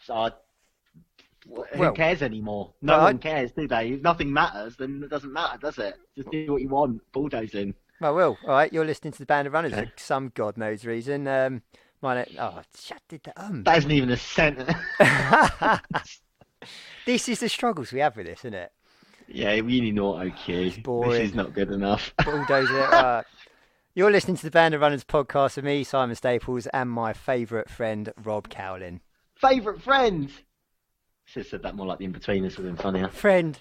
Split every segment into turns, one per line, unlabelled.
So who
Well,
cares anymore? No one cares, do they? If nothing matters, then it doesn't matter, does it? Just do what you want, bulldozing.
well, Will. All right, you're listening to the Band of Runners for
Okay.
some God knows reason. Shut did that.
That isn't even a sentence.
This is the struggles we have with this, isn't it?
Yeah, really not okay.
It's boring.
This is not good enough.
Bulldozer. You're listening to the Band of Runners podcast with me, Simon Staples, and my favourite friend, Rob Cowlin.
Favourite friend. Should have said that more like the in-betweeners would have been funnier.
Friend.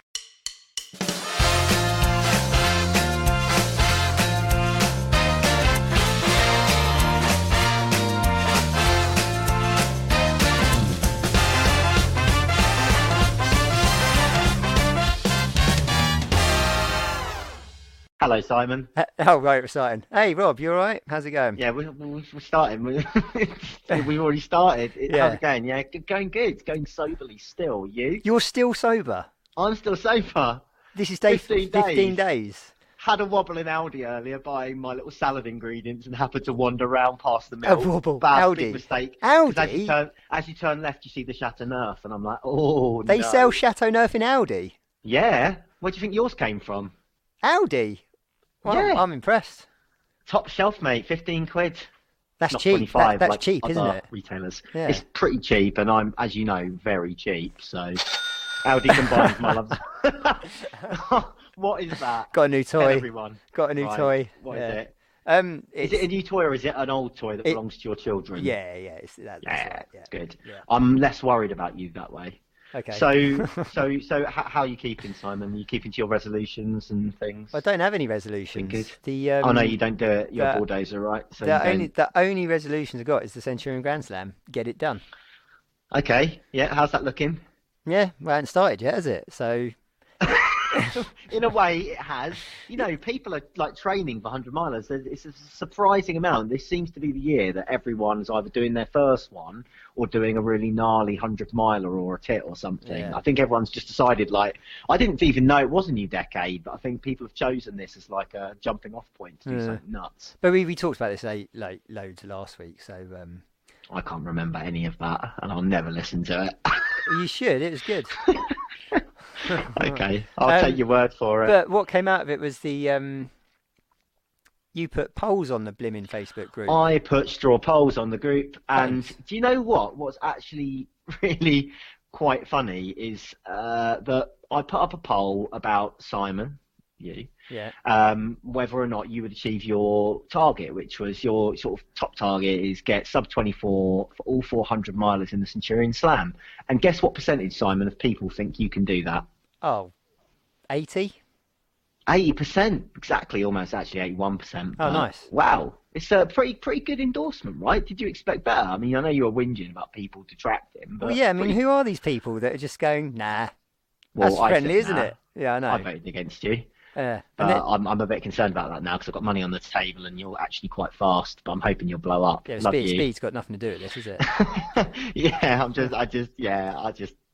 Hello, Simon.
Oh, right, we're starting. Hey, Rob, you all right? How's it going?
Yeah, we're starting. We've already started.
Yeah.
How's it going? Yeah, going good. Going soberly still. You?
You're still sober?
I'm still sober.
This is day 15 days.
Had a wobble in Aldi earlier buying my little salad ingredients and happened to wander around past the mill.
A wobble?
Big
Aldi?
mistake.
Aldi?
As you turn left, you see the Chateau Neuf, and I'm like, oh,
They
no.
sell Chateau Neuf in Aldi?
Yeah. Where do you think yours came from?
Aldi? Well,
Yeah.
I'm impressed.
Top shelf, mate. 15 quid.
That's
Not
cheap.
25,
That's
like
cheap,
other
isn't it?
Retailers.
Yeah.
It's pretty cheap, and I'm, as you know, very cheap. So, Aldi combined, my love. What is that?
Got a new
Tell
toy.
everyone.
Got a new
Right.
toy.
What
Yeah.
is it?
It's,
Is it a new toy or is it an old toy that belongs to your children?
Yeah, that's right. Yeah.
That's good.
Yeah.
I'm less worried about you that way.
Okay.
So how are you keeping, Simon? Are you keeping to your resolutions and things?
I don't have any resolutions.
Good.
The
No, you don't do it. You're a bulldozer, right? So
the only resolutions I've got is the Centurion Grand Slam. Get it done.
Okay. Yeah. How's that looking?
Yeah, we haven't started yet, has it? So
In a way, it has. You know, people are like training for 100 milers. It's a surprising amount. This seems to be the year that everyone's either doing their first one or doing a really gnarly 100 miler or a tit or something.
Yeah.
I think everyone's just decided, like, I didn't even know it was a new decade, but I think people have chosen this as like a jumping off point to do something nuts.
But we talked about this like loads last week, so
I can't remember any of that, and I'll never listen to it.
you should. It was good.
Okay, I'll take your word for it.
But what came out of it was the you put polls on the blimmin' Facebook group.
I put straw polls on the group, and do you know what? What's actually really quite funny is that I put up a poll about Simon, you, whether or not you would achieve your target, which was your sort of top target is get sub 24 for all 400 milers in the Centurion Slam. And guess what percentage, Simon, of people think you can do that?
Oh, 80?
80%, exactly, almost actually 81%.
Oh, nice.
Wow, it's a pretty good endorsement, right? Did you expect better? I mean, I know you were whinging about people detracting, but
Well, yeah, I mean, who are these people that are just going, nah?
Well,
That's
I
friendly,
said
isn't
nah.
it? Yeah, I know.
I voted against you.
And
I'm a bit concerned about that now because I've got money on the table and you're actually quite fast, but I'm hoping you'll blow up.
yeah,
Love you.
speed's got nothing to do with this, is it?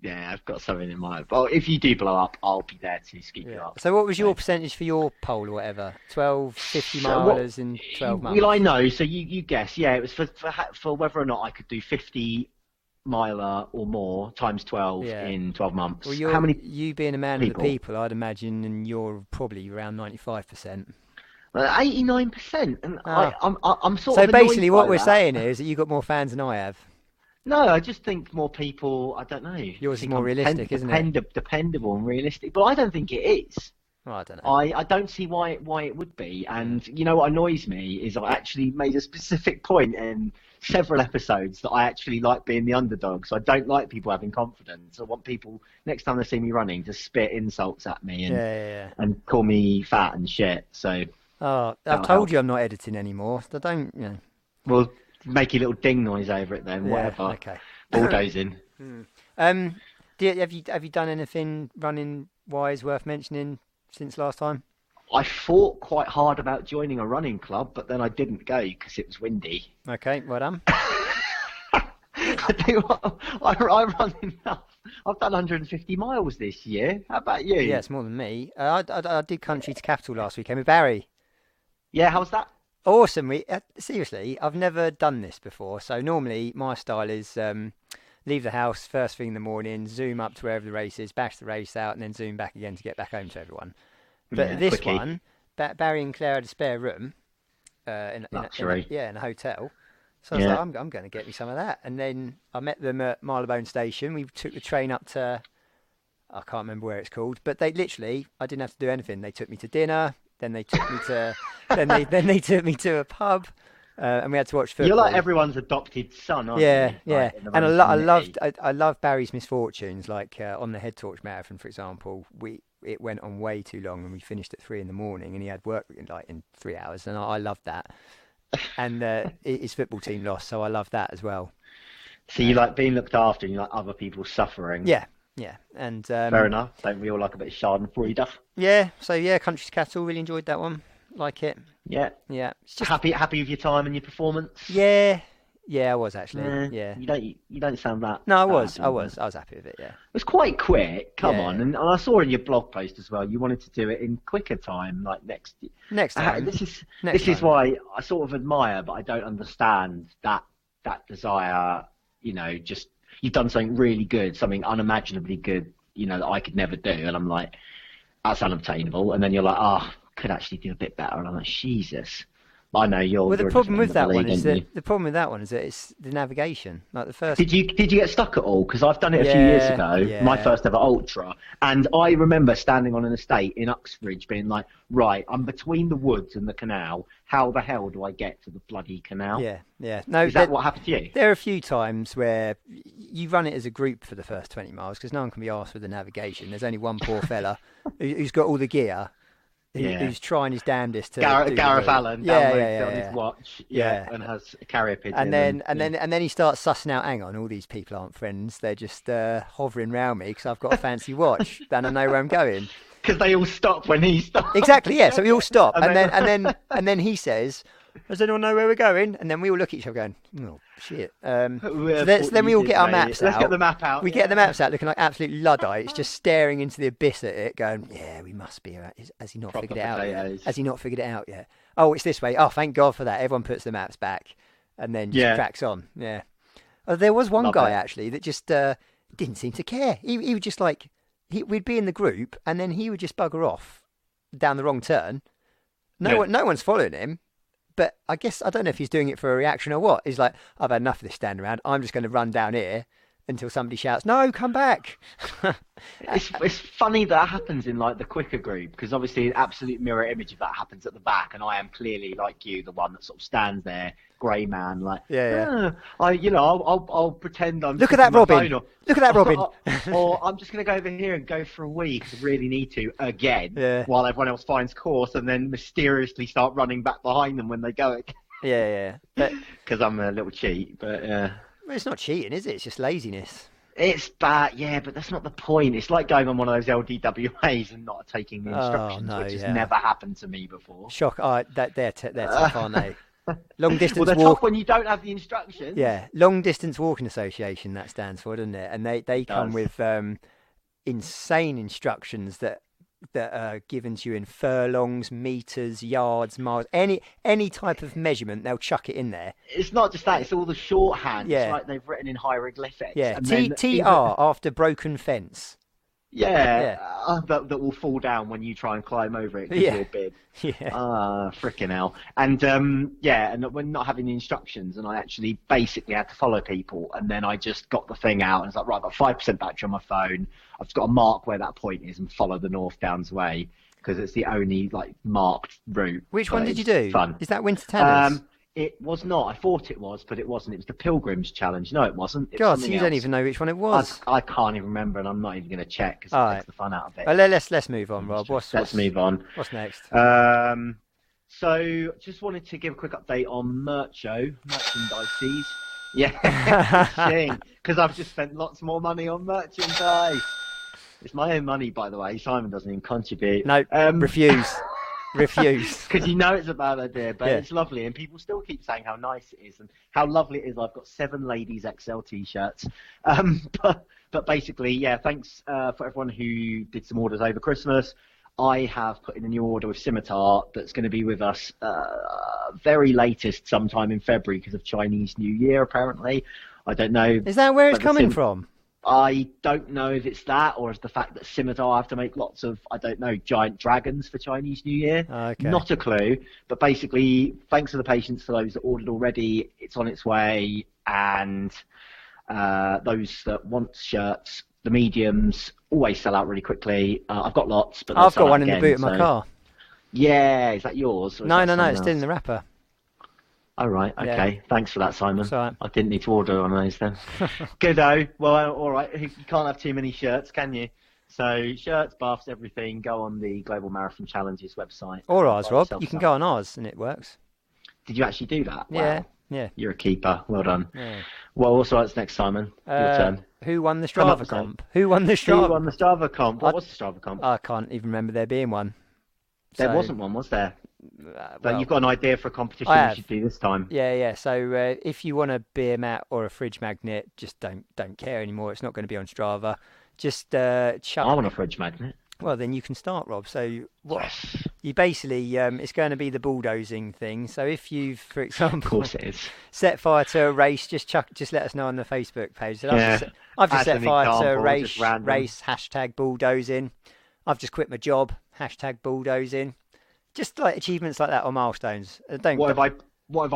Yeah, I've got something in mind. But if you do blow up, I'll be there to scoop you up.
So what was your percentage for your poll or whatever? 50 milers in 12 months?
Well, I know. So you guess. Yeah, it was for whether or not I could do 50 miler or more times 12 in 12 months.
Well,
how many?
You being a man of the people, I'd imagine, and you're probably around 95%.
89%, and I'm sort
so
of. So
basically, what we're saying is that you've got more fans than I have.
No, I just think more people. I don't know.
Yours is more realistic, isn't it?
Dependable and realistic, but I don't think it is.
Oh, I don't know.
I don't see why it would be. And you know what annoys me is I actually made a specific point in several episodes that I actually like being the underdog. So I don't like people having confidence. I want people next time they see me running to spit insults at me and call me fat and shit. So.
Oh, I've told you I'm not editing anymore. So don't, you know.
Well, make a little ding noise over it then. Whatever.
Okay.
Bulldozing.
Have you done anything running wise worth mentioning since last time?
I thought quite hard about joining a running club, but then I didn't go because it was windy.
Okay, well done.
I tell you what, I run enough. I've done 150 miles this year. How about you?
Yeah, it's more than me. I did country to capital last weekend with Barry.
Yeah, how was that?
Awesome. Seriously, I've never done this before. So normally my style is leave the house first thing in the morning, zoom up to wherever the race is, bash the race out, and then zoom back again to get back home to everyone. But this quickie. One, Barry and Claire had a spare room in a hotel. So I was like, I'm going to get me some of that. And then I met them at Marylebone Station. We took the train up to, I can't remember where it's called, but they literally, I didn't have to do anything. They took me to dinner, then they took me to, then they took me to a pub, and we had to watch football.
You're like everyone's adopted son, aren't you?
Yeah. And I love Barry's misfortunes. Like on the Head Torch Marathon, for example, it went on way too long, and we finished at 3 a.m, and he had work in 3 hours, and I loved that. And his football team lost, so I love that as well.
So you like being looked after, and you like other people suffering.
Yeah, and
fair enough. Don't we all like a bit of Schadenfreude?
Yeah. So Country's Cattle, really enjoyed that one. Like it.
Yeah.
It's just
happy with your time and your performance.
Yeah, I was actually. Yeah.
You don't sound that.
No, I was happy with it. Yeah. It
was quite quick. Come on, and I saw in your blog post as well. You wanted to do it in quicker time, like next time. This is why I sort of admire, but I don't understand that desire. Just you've done something really good, something unimaginably good. That I could never do, and I'm like, that's unobtainable. And then you're like, I could actually do a bit better, and I'm like, Jesus. I know you're.
Well, the problem with that one is that it's the navigation. Like the first.
Did you get stuck at all? Because I've done it a few years ago, my first ever ultra, and I remember standing on an estate in Uxbridge, being like, "Right, I'm between the woods and the canal. How the hell do I get to the bloody canal?"
Yeah. No,
is that what happened to you?
There are a few times where you run it as a group for the first 20 miles because no one can be asked for the navigation. There's only one poor fella who's got all the gear. Who's trying his damnedest to
Gareth Allen downloads on his watch and has a carrier pigeon
and then he starts sussing out, hang on, all these people aren't friends, they're just hovering around me because I've got a fancy watch and I know where I'm going,
because they all stop when he stops.
Exactly, so we all stop and then he says, does anyone know where we're going? And then we all look at each other going, oh shit. So then we all get our maps out.
Let's get the map out.
We get the maps out looking like absolute Luddites, just staring into the abyss at it, going, we must be. Has he not figured it out yet? Has he not figured it out yet? Oh, it's this way. Oh, thank God for that. Everyone puts the maps back and then just cracks on. Yeah. There was one guy actually that just didn't seem to care. He would just like, we'd be in the group and then he would just bugger off down the wrong turn. No one's following him. But I guess, I don't know if he's doing it for a reaction or what. He's like, I've had enough of this standing around. I'm just going to run down here until somebody shouts, no, come back.
It's funny that happens in like the quicker group, because obviously an absolute mirror image of that happens at the back, and I am clearly like you, the one that sort of stands there, grey man, like I'll pretend I'm.
Look at that, Robin. Look at that, Robin.
Or I'm just going to go over here and go for a wee because I really need to again, while everyone else finds course, and then mysteriously start running back behind them when they go again.
Yeah.
Because I'm a little cheat, but
Well, it's not cheating, is it? It's just laziness.
It's bad, but that's not the point. It's like going on one of those LDWAs and not taking the instructions, which has never happened to me before.
Shock! They're tough, aren't they? Long distance
well, they're tough when you don't have the instructions.
Yeah, Long Distance Walking Association, that stands for, doesn't it? And they come with insane instructions that are given to you in furlongs, meters, yards, miles, any type of measurement, they'll chuck it in there.
It's not just that; it's all the shorthand. Yeah. It's like they've written in hieroglyphics.
Yeah, TR after broken fence.
That will fall down when you try and climb over it because you're big. Frickin' hell. And and when not having the instructions, and I actually basically had to follow people, and then I just got the thing out and it's like, right, I've got 5% battery on my phone. I've just got to mark where that point is and follow the North Downs Way because it's the only like marked route.
Which one did you do?
Fun.
Is that Winter Tanners?
It was not. I thought it was, but it wasn't. It was the Pilgrims Challenge. No, it wasn't.
God, so you don't even know which one it was.
I can't even remember, and I'm not even going to check because it takes the fun out of it.
Well, let's move on, Rob.
Let's move on.
What's next?
So just wanted to give a quick update on merchandises. Yeah, because I've just spent lots more money on merchandise. It's my own money, by the way. Simon doesn't even contribute.
No, refuse. Refuse.
Because you know it's a bad idea, but it's lovely, and people still keep saying how nice it is and how lovely it is. I've got 7 ladies XL t-shirts. But basically, thanks for everyone who did some orders over Christmas. I have put in a new order with Scimitar that's going to be with us very latest sometime in February because of Chinese New Year, apparently. I don't know.
Is that where it's coming from?
I don't know if it's that or it's the fact that Scimitar have to make lots of, I don't know, giant dragons for Chinese New Year.
Okay.
Not a clue. But basically, thanks to the patience for those that ordered already, it's on its way. And those that want shirts, the mediums, always sell out really quickly. I've got lots, but
I've got one in the boot of my car.
Yeah, is that yours?
No, it's still in the wrapper.
Oh, right, okay. Yeah. Thanks for that, Simon.
Right.
I didn't need to order one of those then. Good-o. Well, all right, you can't have too many shirts, can you? So shirts, buffs, everything, go on the Global Marathon Challenges website.
Or ours, Rob. You can go on ours and it works.
Did you actually do that?
Yeah,
wow.
Yeah.
You're a keeper. Well done.
Yeah.
Well, what's what's next, Simon? Your turn.
Who won the Strava comp? Who won the
Strava comp? What was the Strava comp?
I can't even remember there being one.
There wasn't one, was there? But you've got an idea for a competition we should do this time.
Yeah. So if you want a beer mat or a fridge magnet, just don't care anymore. It's not going to be on Strava. Just chuck.
I want a fridge magnet.
Well, then you can start, Rob. So what? Yes. You basically, it's going to be the bulldozing thing. So if you've, for example,
of course it is,
set fire to a race, just let us know on the Facebook page. So I've just set fire to a race hashtag bulldozing. I've just quit my job, hashtag bulldozing. Just like achievements like that or milestones.
What if I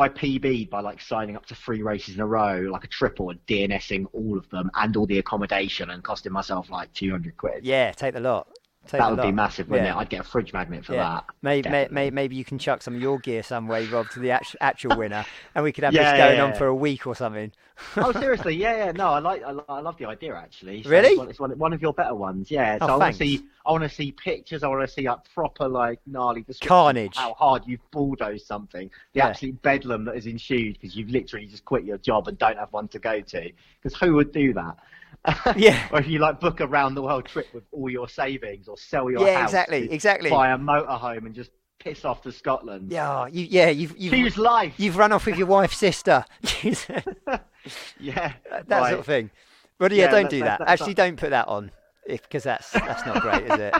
PB'd by like signing up to 3 races in a row, like a triple, and DNSing all of them and all the accommodation and costing myself like 200 quid?
Yeah, take the lot.
That would be massive, wouldn't it? I'd get a fridge magnet for that.
Maybe you can chuck some of your gear some way, Rob, to the actual winner, and we could have this going on for a week or something.
Oh, seriously? Yeah. No, I love the idea actually. So
really?
It's one of your better ones. Yeah. So
I
want to see pictures. I want to see like proper like gnarly description
carnage.
Of how hard you've bulldozed something. The absolute bedlam that is ensued because you've literally just quit your job and don't have one to go to. Because who would do that?
Yeah.
Or if you like book a round the world trip with all your savings, or sell your house,
exactly,
buy a motorhome and just piss off to Scotland.
You've
choose life.
You've run off with your wife's sister.
Yeah,
that sort of thing. But don't do that. Actually, don't put that on, because that's not great, is it?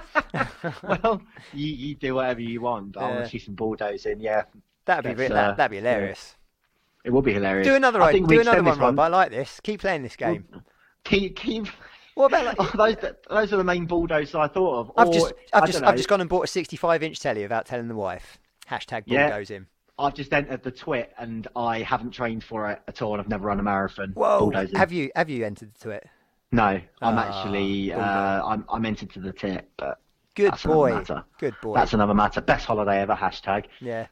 Well, you do whatever you want. But I want to see some bulldozing. Yeah,
that'd be hilarious.
Yeah. It would be hilarious.
Do another one, Rob. I like this. Keep playing this game.
Keep.
What about
those are the main bulldozers I thought of.
I've just gone and bought a 65-inch telly without telling the wife. Hashtag bulldozing.
I've just entered the twit and I haven't trained for it at all, and I've never run a marathon.
Whoa!
Bulldozing.
Have you entered the twit?
No, I'm actually I'm entered to the tit, but
good boy.
That's another matter. Best holiday ever. Hashtag.
Yeah.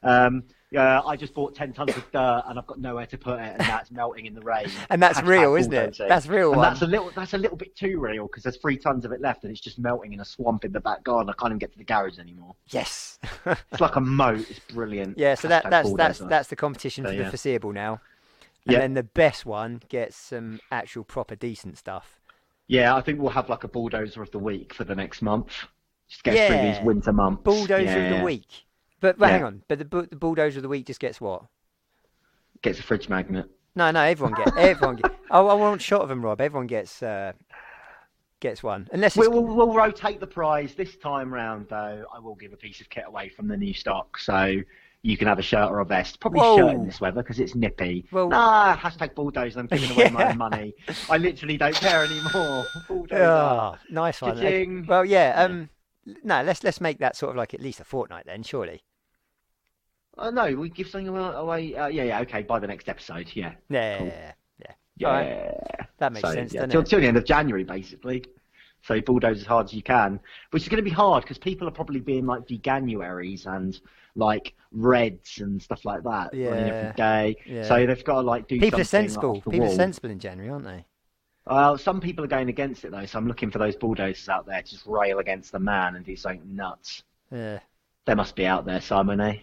I just bought 10 tons of dirt and I've got nowhere to put it, and that's melting in the rain.
And that's real, isn't it? That's real.
And that's a little bit too real, because there's 3 tons of it left and it's just melting in a swamp in the back garden. I can't even get to the garage anymore.
Yes.
It's like a moat. It's brilliant.
Yeah. So that's the competition for the foreseeable now. And then the best one gets some actual proper decent stuff.
Yeah, I think we'll have like a bulldozer of the week for the next month. Just get through these winter months.
Bulldozer of the week. But hang on. But the bulldozer of the week just gets what?
Gets a fridge magnet.
No. Everyone gets. I want a shot of them, Rob. Everyone gets one. Unless
we'll rotate the prize this time round, though. I will give a piece of kit away from the new stock, so you can have a shirt or a vest. Probably a shirt in this weather because it's nippy. Hashtag bulldozer. I'm giving away my own money. I literally don't care anymore. Bulldozer.
Nice one.
Cha-ching.
Well, yeah. No, let's make that sort of like at least a fortnight then, surely.
No, we give something away. Okay, by the next episode, yeah.
Yeah,
cool.
Yeah. Right. That makes sense, doesn't it?
Till the end of January, basically. So bulldoze as hard as you can, which is going to be hard because people are probably being like veganuaries and like reds and stuff like that running every day. Yeah. So they've got to like do
people
something.
People are sensible in January, aren't they?
Well, some people are going against it though, so I'm looking for those bulldozers out there to just rail against the man and do something nuts.
Yeah.
They must be out there, Simon, eh?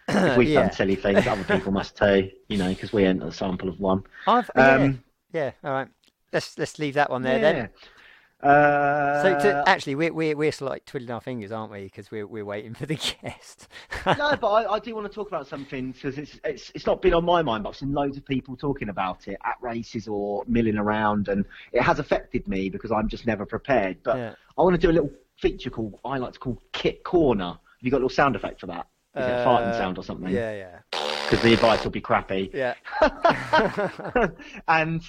If we've done silly things, other people must too, because we ain't a sample of one.
All right. Let's leave that one there then. Actually, we're sort of like twiddling our fingers, aren't we? Because we're waiting for the guest.
No, but I do want to talk about something because it's not been on my mind, but I've seen loads of people talking about it at races or milling around, and it has affected me because I'm just never prepared. But I want to do a little feature I like to call Kit Corner. Have you got a little sound effect for that? Is it a farting sound or something?
Yeah.
because the advice will be crappy.
Yeah.
And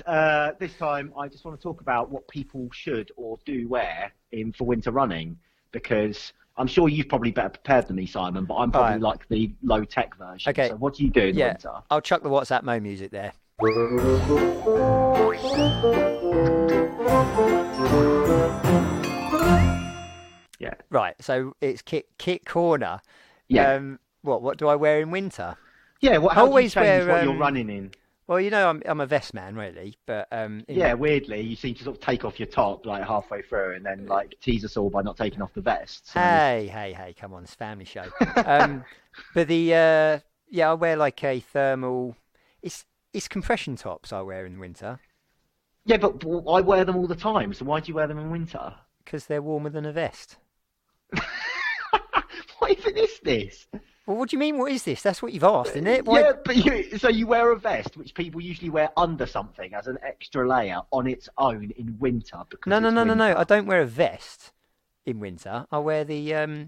this time, I just want to talk about what people should or do wear for winter running, because I'm sure you've probably better prepared than me, Simon, but I'm probably like the low-tech version.
Okay.
So what do you do in winter?
I'll chuck the WhatsApp Mo music there.
Yeah.
Right, so it's kit corner.
Yeah.
What do I wear in winter?
Yeah, how do you change what you're running in?
Well, you know, I'm a vest man, really, but
weirdly, you seem to sort of take off your top like halfway through, and then like tease us all by not taking off the vest. So.
Hey, come on, it's a family show. But I wear like a thermal. It's compression tops I wear in winter.
Yeah, but I wear them all the time. So why do you wear them in winter?
Because they're warmer than a vest.
What even is this?
Well, what do you mean? What is this? That's what you've asked, isn't it?
Yeah, but so you wear a vest, which people usually wear under something as an extra layer on its own in winter. Because
No. I don't wear a vest in winter. I wear the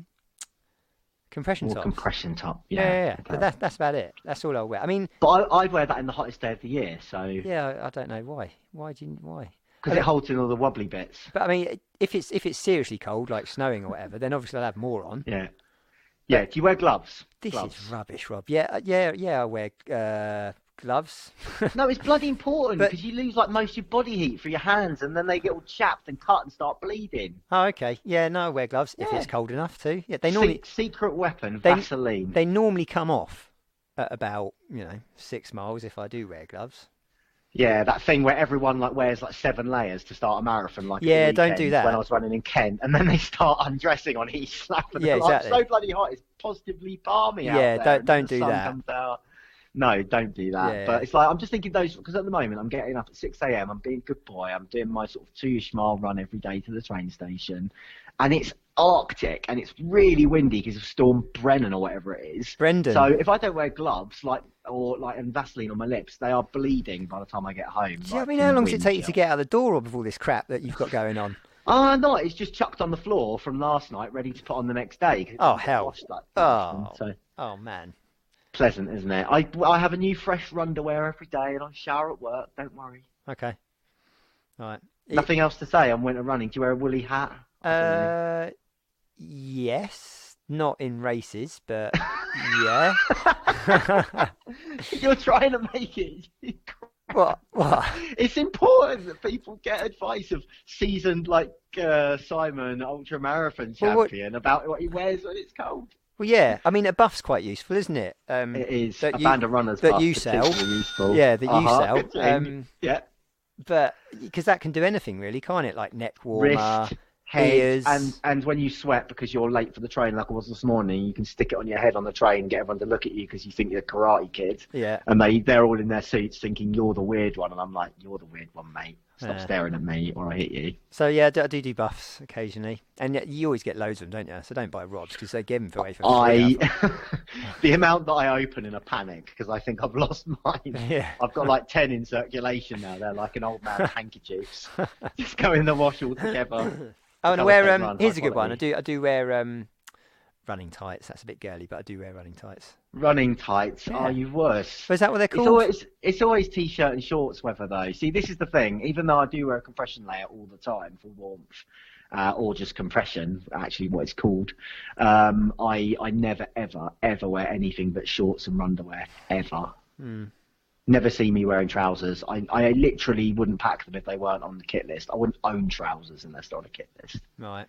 compression top.
Compression top.
Yeah.
Okay.
But that's about it. That's all I wear. I mean,
but I'd wear that in the hottest day of the year. So
yeah, I don't know why. Why?
Because it holds in all the wobbly bits.
But I mean, if it's seriously cold, like snowing or whatever, then obviously I'll have more on.
Yeah. Yeah. Do you wear gloves?
This is rubbish, Rob. Yeah. I wear gloves.
No, it's bloody important because you lose like most of your body heat through your hands, and then they get all chapped and cut and start bleeding.
Oh, okay. Yeah, no, I wear gloves if it's cold enough too. Yeah, they normally
secret weapon, Vaseline.
They normally come off at about 6 miles if I do wear gloves.
Yeah, that thing where everyone like wears like 7 layers to start a marathon. Like
don't do that.
When I was running in Kent, and then they start undressing on heat slap. And
exactly.
It's so bloody hot. It's positively balmy out there.
Yeah, don't do that.
No, don't do that.
Yeah.
But it's like I'm just thinking those because at the moment I'm getting up at 6 a.m. I'm being a good boy. I'm doing my sort of 2-ish mile run every day to the train station, and it's Arctic and it's really windy because of Storm Brennan or whatever it is.
Brendan.
So if I don't wear gloves and Vaseline on my lips, they are bleeding by the time I get home.
Yeah, I mean, how long does it take you to get out the door with all this crap that you've got going on?
No, it's just chucked on the floor from last night, ready to put on the next day.
Oh hell!
Oh
man.
Pleasant, isn't it? I have a new fresh underwear every day, and I shower at work. Don't worry.
Okay. All right.
Nothing else to say on winter running. Do you wear a woolly hat?
Yes. Not in races, but yeah.
You're trying to make it.
What?
It's important that people get advice of seasoned Simon, ultra marathon champion, about what he wears when it's cold.
Well, yeah. I mean, a buff's quite useful, isn't it?
It is. A band of runners
that
buff,
you sell.
Useful.
Yeah, that you sell.
Yeah.
But because that can do anything, really, can't it? Like neck warmer,
wrist, head,
ears,
and when you sweat because you're late for the train, like I was this morning, you can stick it on your head on the train, get everyone to look at you because you think you're a karate kid.
Yeah.
And they're all in their suits thinking you're the weird one, and I'm like, you're the weird one, mate. Stop staring at me or I hit you.
So yeah, I do buffs occasionally, and you always get loads of them, don't you? So don't buy Robs because they give them away for free.
The amount that I open in a panic because I think I've lost mine.
Yeah.
I've got like 10 in circulation now. They're like an old man's handkerchiefs. Just go in the wash all together.
Oh, and I wear here's a good one. I do wear running tights. That's a bit girly, but I do wear running tights.
Running tights? Yeah. Are you worse?
Is that what they're called?
It's always t-shirt and shorts weather though. See, this is the thing. Even though I do wear a compression layer all the time for warmth, or just compression, actually what it's called, I never ever wear anything but shorts and underwear ever. Never see me wearing trousers. I literally wouldn't pack them if they weren't on the kit list. I wouldn't own trousers unless they're on a kit list.
Right.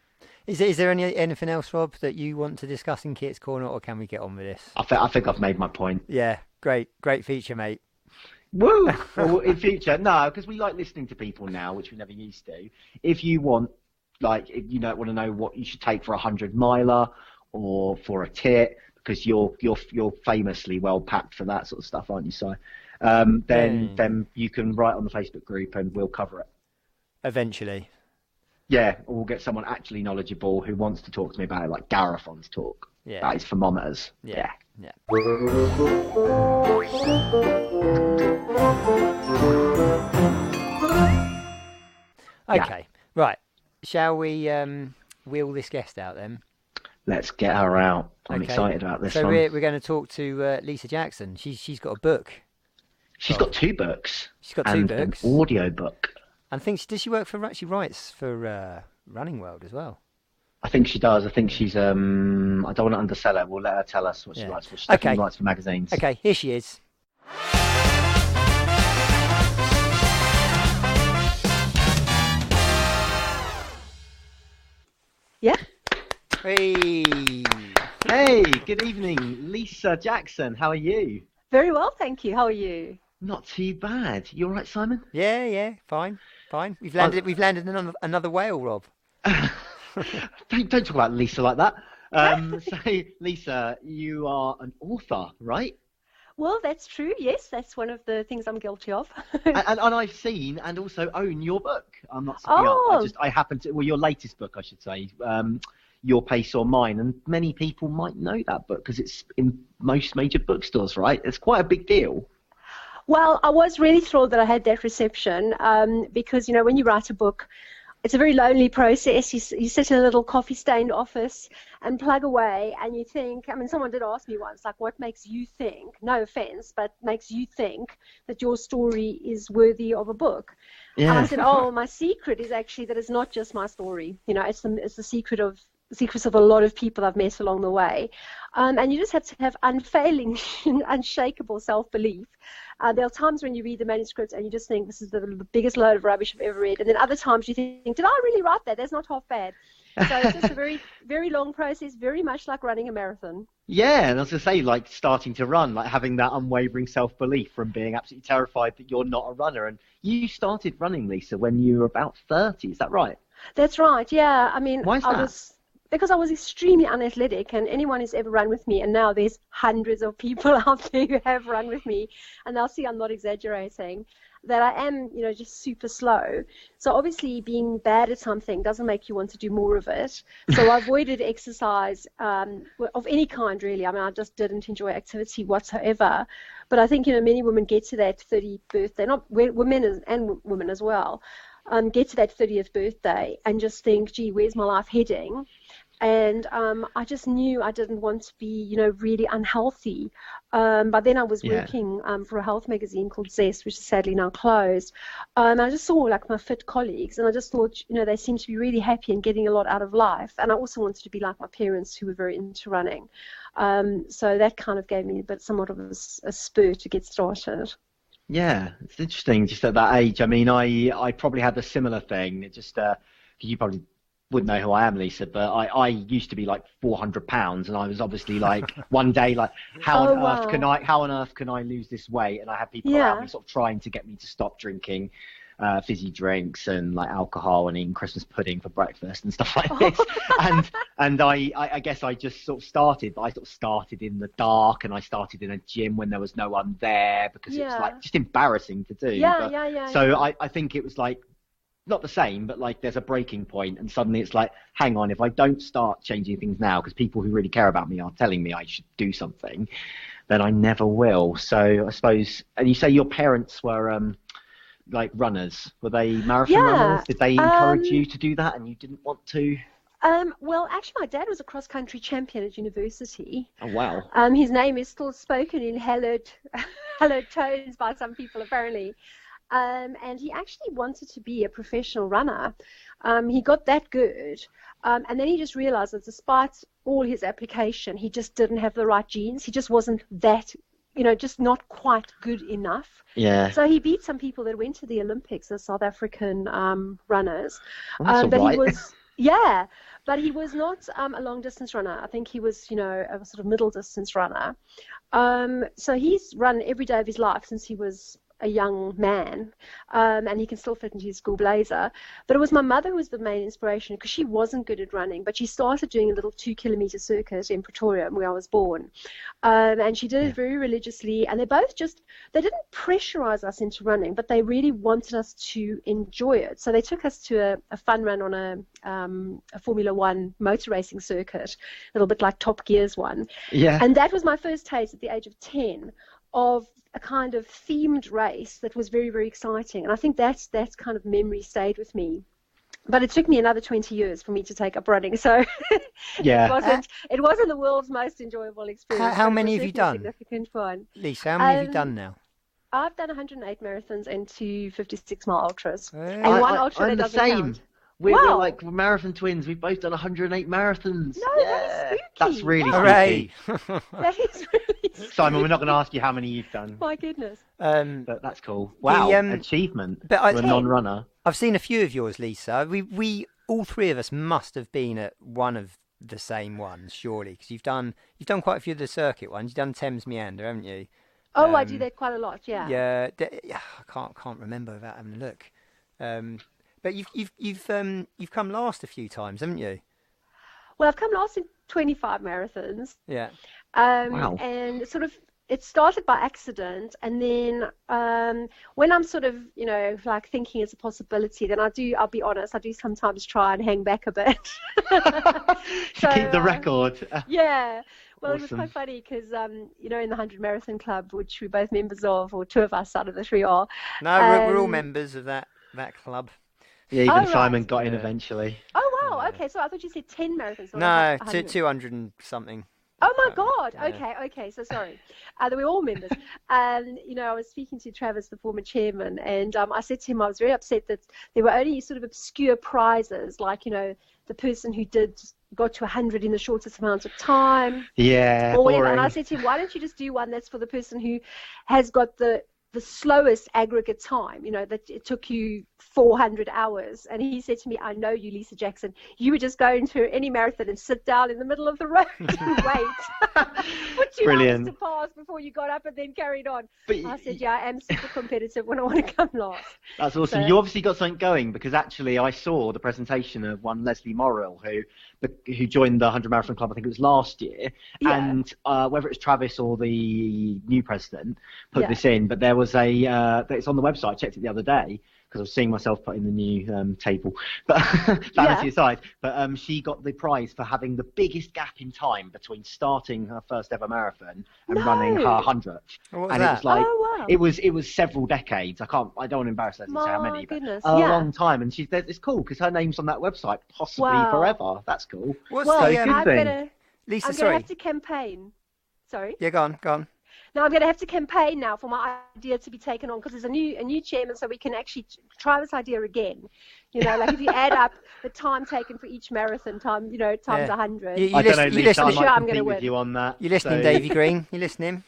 Is there anything else, Rob, that you want to discuss in Kit's Corner, or can we get on with this?
I think I've made my point.
Yeah, great feature, mate.
Woo! Well, in future, no, because we like listening to people now, which we never used to. If you want, if you don't want to know what you should take for a 100-miler or for a tit, because you're famously well packed for that sort of stuff, aren't you, Si? Then you can write on the Facebook group and we'll cover it.
Eventually.
Yeah, or we'll get someone actually knowledgeable who wants to talk to me about it, like Gareth wants to talk.
Yeah.
That is thermometers. Yeah.
Okay, right. Shall we wheel this guest out then?
Let's get her out. I'm excited about this one.
So we're going to talk to Lisa Jackson. She's got a book.
She's got 2 books.
She's got 2 books.
An audio book.
And does she work for? She writes for Running World as well.
I think she does. I think she's. I don't want to undersell her. We'll let her tell us what she writes for. She definitely writes for magazines.
Okay, here she is.
Yeah.
Hey, good evening, Lisa Jackson. How are you?
Very well, thank you. How are you?
Not too bad. You all right, Simon?
Yeah, fine. We've landed another whale, Rob.
Don't talk about Lisa like that. So, Lisa, you are an author, right?
Well, that's true. Yes, that's one of the things I'm guilty of.
and I've seen and also own your book. I'm not speaking up. I happen to. Well, your latest book, I should say. Your Pace or Mine, and many people might know that book because it's in most major bookstores, right? It's quite a big deal.
Well, I was really thrilled that I had that reception because, when you write a book, it's a very lonely process. You sit in a little coffee-stained office and plug away, and you think, someone did ask me once, like, what makes you think, no offense, but makes you think that your story is worthy of a book? Yeah. And I said, my secret is actually that it's not just my story. It's the secrets of a lot of people I've met along the way. And you just have to have unfailing, unshakable self-belief. There are times when you read the manuscript and you just think, this is the biggest load of rubbish I've ever read. And then other times you think, did I really write that? That's not half bad. So it's just a very, very long process, very much like running a marathon.
Yeah, and I was going to say, like starting to run, like having that unwavering self-belief from being absolutely terrified that you're not a runner. And you started running, Lisa, when you were about 30. Is that right?
That's right, yeah.
Why is that?
Because I was extremely unathletic, and anyone who's ever run with me, and now there's hundreds of people out there who have run with me, and they'll see I'm not exaggerating, that I am, just super slow. So obviously being bad at something doesn't make you want to do more of it. So I avoided exercise of any kind, really. I just didn't enjoy activity whatsoever. But I think, many women get to that 30th birthday, not women and women as well, get to that 30th birthday and just think, gee, where's my life heading? And I just knew I didn't want to be, really unhealthy. But then I was working for a health magazine called Zest, which is sadly now closed. And I just saw like my fit colleagues, and I just thought, they seemed to be really happy and getting a lot out of life. And I also wanted to be like my parents, who were very into running. So that kind of gave me somewhat of a spur to get started.
Yeah, it's interesting. Just at that age, I probably had a similar thing. It just you probably wouldn't know who I am, Lisa, but I used to be like 400 pounds, and I was obviously like one day like, how on earth can I lose this weight? And I had people around me sort of trying to get me to stop drinking fizzy drinks and like alcohol and eating Christmas pudding for breakfast and stuff like this. and I guess I just sort of started, but I sort of started in the dark, and I started in a gym when there was no one there because it was like just embarrassing to do. So I think it was like, not the same, but like there's a breaking point, and suddenly it's like, hang on, if I don't start changing things now, because people who really care about me are telling me I should do something, then I never will. So I suppose, and you say your parents were like runners. Were they marathon runners? Did they encourage you to do that and you didn't want to?
Well, actually, my dad was a cross-country champion at university.
Oh, wow.
His name is still spoken in hallowed tones by some people, apparently. And he actually wanted to be a professional runner. He got that good. And then he just realized that despite all his application, he just didn't have the right genes. He just wasn't that, just not quite good enough.
Yeah.
So he beat some people that went to the Olympics as South African runners.
Well, that's all right.
But he was not a long-distance runner. I think he was, a sort of middle-distance runner. So he's run every day of his life since he was a young man, and he can still fit into his school blazer. But it was my mother who was the main inspiration, because she wasn't good at running, but she started doing a little 2-kilometer circuit in Pretoria, where I was born. And she did it very religiously, and they didn't pressurize us into running, but they really wanted us to enjoy it. So they took us to a fun run on a Formula One motor racing circuit, a little bit like Top Gear's one.
Yeah.
And that was my first taste at the age of 10 of a kind of themed race that was very, very exciting. And I think that's kind of memory stayed with me. But it took me another 20 years for me to take up running, so
yeah,
it wasn't the world's most enjoyable experience.
How many have you done?
Significant one.
Lisa, how many have you done now?
I've done 108 marathons and 2 56-mile ultras,
Hey.
and one ultra
I'm
that
the
doesn't
same.
count.
We're like marathon twins. We've both done 108 marathons.
No, that's spooky.
That's really
Hooray.
spooky.
That is really spooky.
Simon, we're not going to ask you how many you've done.
My goodness.
But that's cool. Wow, achievement
but
for a non-runner.
I've seen a few of yours, Lisa. We all three of us must have been at one of the same ones, surely, because you've done quite a few of the circuit ones. You've done Thames Meander, haven't you?
Oh, I do that quite a lot. Yeah.
Yeah. I can't remember without having a look. But you've come last a few times, haven't you?
Well, I've come last in 25 marathons.
Yeah.
Wow.
And sort of it started by accident, and then when I'm sort of like thinking it's a possibility, then I'll be honest, I do sometimes try and hang back a bit.
So, keep the record.
Yeah. Well,
awesome.
It was quite funny because, in the 100 Marathon Club, which we're both members of, or two of us out of the three are.
No, we're all members of that club.
Yeah, even Simon got in eventually.
Oh, wow. Okay, so I thought you said 10 marathons.
No, 200 and something.
Oh, my God. Okay. So sorry. We're all members. And, I was speaking to Travis, the former chairman, and I said to him I was very upset that there were only sort of obscure prizes, like, the person who got to 100 in the shortest amount of time.
Yeah,
or whatever.
boring.
And I said to him, why don't you just do one that's for the person who has got the slowest aggregate time, that it took you 400 hours. And he said to me, I know you, Lisa Jackson. You would just go into any marathon and sit down in the middle of the road and wait for 2 hours to pass before you got up and then carried on. But I said, yeah, I am super competitive when I want to come last.
That's awesome. So, you obviously got something going, because actually I saw the presentation of one Leslie Morrill who joined the 100 Marathon Club, I think it was last year, and whether it's Travis or the new president put this in, but there was it's on the website. I checked it the other day because I was seeing myself put in the new table, but vanity aside, but she got the prize for having the biggest gap in time between starting her first ever marathon and running her 100th.
And
it was like it was several decades. I don't want to embarrass her to say how many, but a long time. And it's cool because her name's on that website, possibly forever. That's cool.
Lisa,
I'm
sorry.
Have to campaign. Sorry.
Yeah, go on.
No, I'm going to have to campaign now for my idea to be taken on, because there's a new chairman, so we can actually try this idea again. Like if you add up the time taken for each marathon times 100.
I don't know, Lisa,
I'm sure I'm going to win.
With you on that.
You listening, Davy Green? You listening?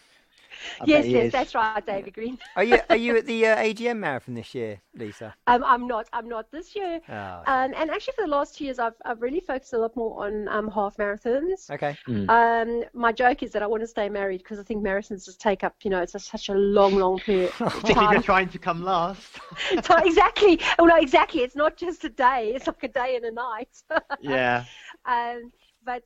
Yes, that's right, Davy Green.
Are you at the AGM marathon this year, Lisa?
I'm not this year.
Oh.
And actually for the last 2 years, I've really focused a lot more on half marathons.
Okay.
My joke is that I want to stay married, because I think marathons just take up, it's such a long period.
Particularly if you're trying to come last.
Exactly. Well, no, exactly. It's not just a day. It's like a day and a night.
Yeah.
But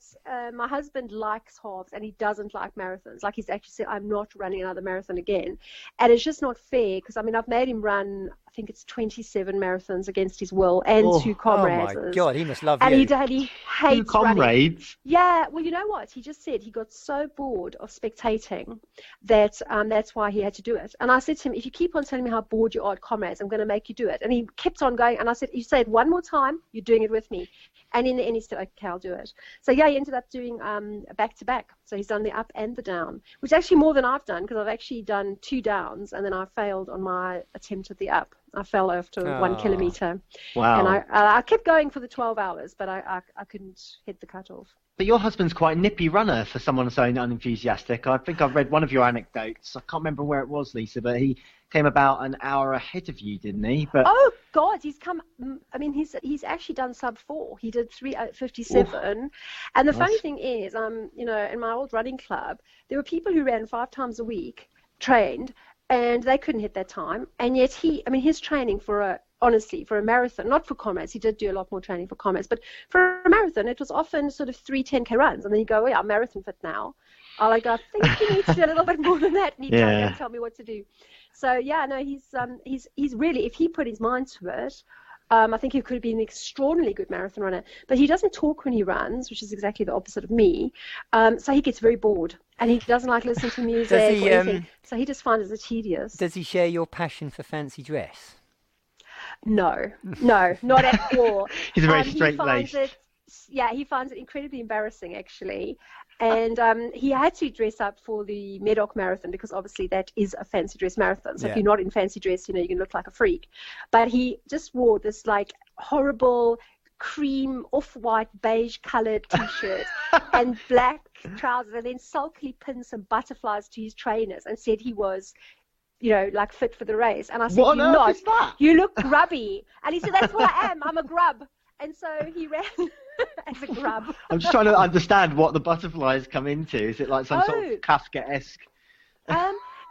my husband likes halves, and he doesn't like marathons. Like, he's actually said, I'm not running another marathon again. And it's just not fair, because, I've made him run, I think it's 27 marathons against his will, and 2 comrades.
Oh, my God, he must love you.
And he hates
2 comrades?
Running. Yeah, well, you know what? He just said he got so bored of spectating that that's why he had to do it. And I said to him, if you keep on telling me how bored you are at comrades, I'm going to make you do it. And he kept on going, and I said, you say it one more time, you're doing it with me. And in the end, he said, okay, I'll do it. So, yeah, he ended up doing back-to-back. So he's done the up and the down, which is actually more than I've done, because I've actually done 2 downs, and then I failed on my attempt at the up. I fell after 1 kilometer.
Wow.
And I kept going for the 12 hours, but I couldn't hit the cutoff.
But your husband's quite a nippy runner for someone so unenthusiastic. I think I've read one of your anecdotes. I can't remember where it was, Lisa, but he came about an hour ahead of you, didn't he? But
oh God, he's come. He's actually done sub 4. He did 3:57. And the funny thing is, in my old running club, there were people who ran 5 times a week, trained, and they couldn't hit that time. And yet his training for a marathon, not for comrades, he did do a lot more training for comrades, but for a marathon, it was often sort of 3 10K runs. And then you go, I'm marathon fit now. I think you need to do a little bit more than that. And he'd come and tell me what to do. So, he's really, if he put his mind to it, I think he could be an extraordinarily good marathon runner. But he doesn't talk when he runs, which is exactly the opposite of me. So he gets very bored, and he doesn't like listening to music or anything. So he just finds it tedious.
Does he share your passion for fancy dress?
No, not at all.
He's a very straight-laced.
He finds it incredibly embarrassing, actually. And he had to dress up for the Medoc Marathon because obviously that is a fancy dress marathon. So if you're not in fancy dress, you can look like a freak. But he just wore this like horrible cream off-white beige colored t-shirt and black trousers, and then sulkily pinned some butterflies to his trainers and said he was like fit for the race. And I said,
"What on earth is that?
You look grubby." And he said, "That's what I am. I'm a grub." And so he ran as a grub.
I'm just trying to understand what the butterflies come into. Is it like some sort of Kafkaesque?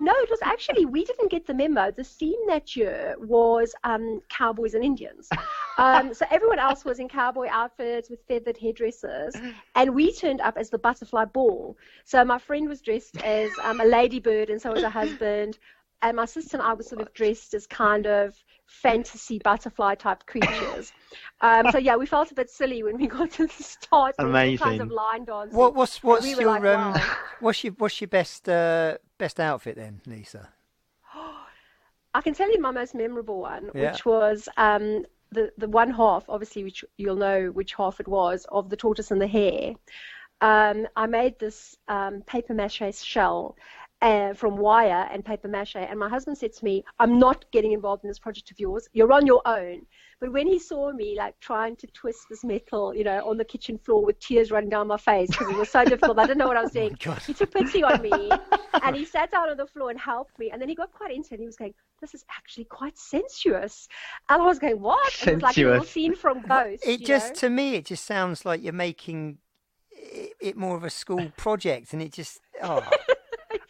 No, it was actually, we didn't get the memo. The theme that year was cowboys and Indians. So everyone else was in cowboy outfits with feathered headdresses, and we turned up as the butterfly ball. So my friend was dressed as a ladybird, and so was her husband. And my sister and I were sort of dressed as kind of fantasy butterfly type creatures. So yeah, we felt a bit silly when we got to the start.
Amazing.
Kinds of line dancing.
What's your best outfit then, Lisa?
I can tell you my most memorable one, which was the one half, obviously, which you'll know which half it was, of the tortoise and the hare. I made this paper mache shell from wire and paper mache, and my husband said to me, "I'm not getting involved in this project of yours. You're on your own." But when he saw me like trying to twist this metal, on the kitchen floor with tears running down my face because it was so difficult, I didn't know what I was doing. He took pity on me and he sat down on the floor and helped me. And then he got quite into it. And he was going, "This is actually quite sensuous." And I was going, "What?" It was like a little scene from Ghost.
To me, it just sounds like you're making it more of a school project, and it just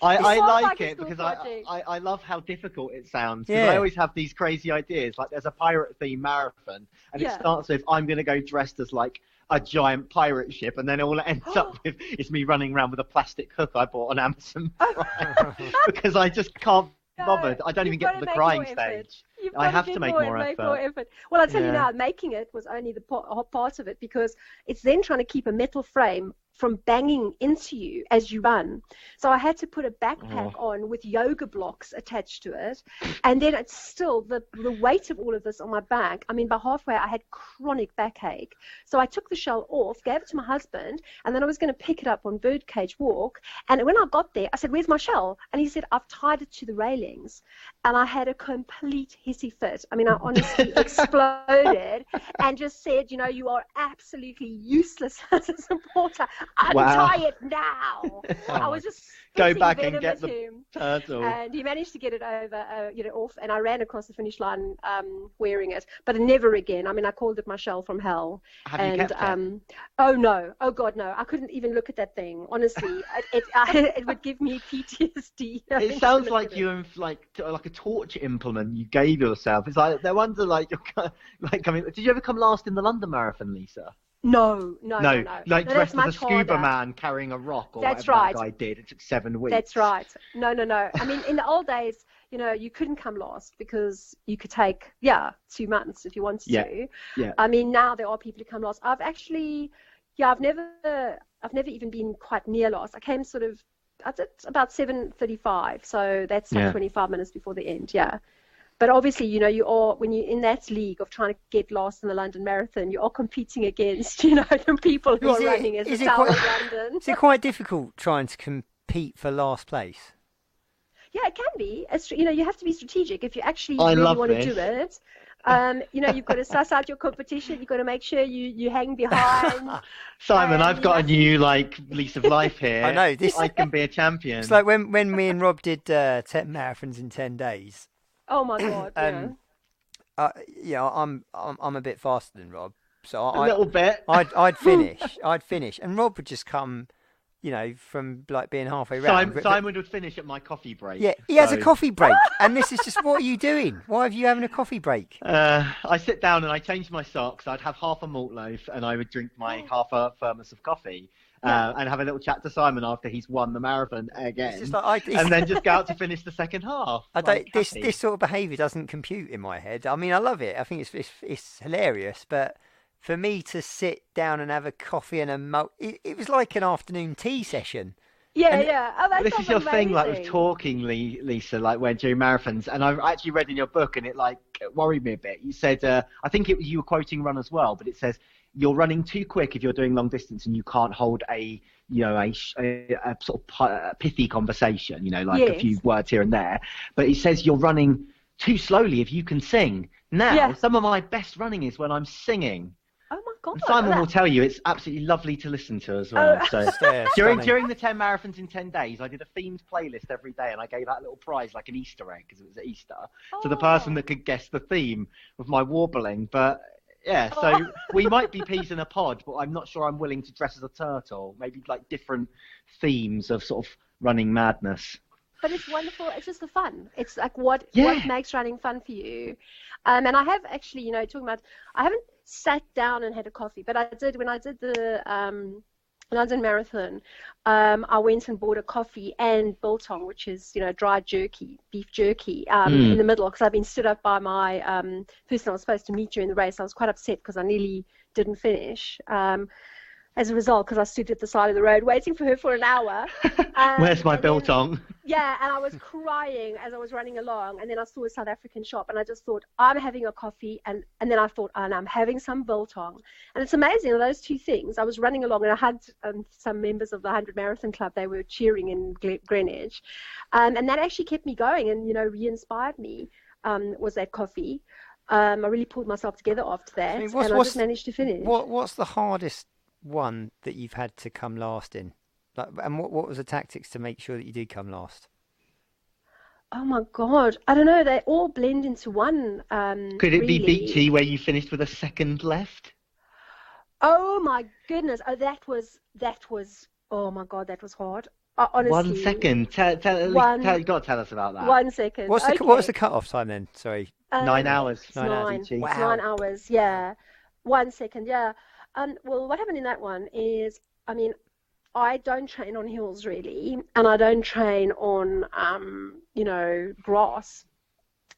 I like it because I love how difficult it sounds. Because I always have these crazy ideas. Like there's a pirate theme marathon, and it starts with, "I'm going to go dressed as like a giant pirate ship," and then all it ends up with is me running around with a plastic hook I bought on Amazon Prime because I just can't be bothered. I don't even get to the crying stage. I have to make more effort.
Well, I'll tell you now, making it was only the part of it, because it's then trying to keep a metal frame from banging into you as you run. So I had to put a backpack on with yoga blocks attached to it, and then it's still the weight of all of this on my back. I mean, by halfway I had chronic backache. So I took the shell off, gave it to my husband, and then I was going to pick it up on Birdcage Walk. And when I got there, I said, "Where's my shell?" And he said, "I've tied it to the railings." And I had a complete hissy fit. I mean, I honestly exploded and just said, "You are absolutely useless as a supporter. Untie it now." I was just
go back and get the turtle.
And he managed to get it over, off, and I ran across the finish line wearing it, but never again. I mean, I called it my shell from hell.
Have you kept it?
Oh no, oh God, no! I couldn't even look at that thing. Honestly, it would give me PTSD.
It sounds like you like a torture implement you gave yourself. It's like no wonder you're like coming. Did you ever come last in the London Marathon, Lisa?
No.
Like dressed as a scuba man carrying a rock, or
That's
whatever
right.
that guy did. It took 7 weeks.
That's right. No. I mean, in the old days, you couldn't come last because you could take 2 months if you wanted to.
Yeah.
I mean, now there are people who come last. I've actually, I've never even been quite near last. I came I did about 7:35, so that's like 25 minutes before the end. Yeah. But obviously, you are, when you're in that league of trying to get last in the London Marathon, you are competing against, the people who are running as the South of London.
Is it quite difficult trying to compete for last place?
Yeah, it can be. It's, you have to be strategic if you actually really want to do it. You've got to suss out your competition. You've got to make sure you hang behind.
Simon, I've got a new lease of life here.
I know this.
I can be a champion.
It's like when me and Rob did 10 marathons in 10 days.
Oh my God!
I'm a bit faster than Rob, so
a little bit.
I'd finish, and Rob would just come, from like being halfway round.
Simon would finish at my coffee break.
Yeah, he has a coffee break, and this is just, what are you doing? Why have you having a coffee break?
I sit down and I change my socks. I'd have half a malt loaf, and I would drink my half a thermos of coffee. And have a little chat to Simon after he's won the marathon again, and then just go out to finish the second half.
This sort of behaviour doesn't compute in my head. I mean, I love it. I think it's hilarious, but for me to sit down and have a coffee and it was like an afternoon tea session.
Yeah. Oh, that
this
sounds
is your
amazing.
thing, like with talking, Lisa, like when during marathons, and I've actually read in your book, and it like worried me a bit. You said, I think it was you were quoting Run as well, but it says you're running too quick if you're doing long distance and you can't hold a sort of pithy conversation, like a few words here and there. But it says you're running too slowly if you can sing. Now, some of my best running is when I'm singing.
Oh my God!
And Simon will tell you it's absolutely lovely to listen to as well. So during the 10 marathons in 10 days, I did a themed playlist every day, and I gave out a little prize, like an Easter egg, because it was at Easter, to the person that could guess the theme of my warbling. But yeah, so we might be peas in a pod, but I'm not sure I'm willing to dress as a turtle. Maybe like different themes of sort of running madness.
But it's wonderful. It's just the fun. It's like what makes running fun for you. And I have actually, talking about, I haven't sat down and had a coffee, but I did when I did the London Marathon. I went and bought a coffee and biltong, which is dry jerky, beef jerky, in the middle, because I've been stood up by my person I was supposed to meet during the race. I was quite upset because I nearly didn't finish. As a result, because I stood at the side of the road waiting for her for an hour.
Where's my biltong?
Yeah, and I was crying as I was running along, and then I saw a South African shop, and I just thought, I'm having a coffee, and then I thought, and I'm having some biltong. And it's amazing, those two things. I was running along, and I had some members of the 100 Marathon Club. They were cheering in Greenwich, and that actually kept me going and, re-inspired me, was that coffee. I really pulled myself together after that, and I just managed to finish.
What's the hardest one that you've had to come last in? And what was the tactics to make sure that you did come last?
Oh my God, I don't know. They all blend into one.
Could it be Beachy where you finished with a second left?
Oh my goodness! Oh, that was. Oh my God, that was hard. Honestly.
1 second. You got to tell us about that.
1 second.
What was the cut-off time then? Sorry.
9 hours.
9 hours.
Wow.
9 hours. Yeah. 1 second. Yeah. Well, what happened in that one is, I don't train on hills really, and I don't train on, grass.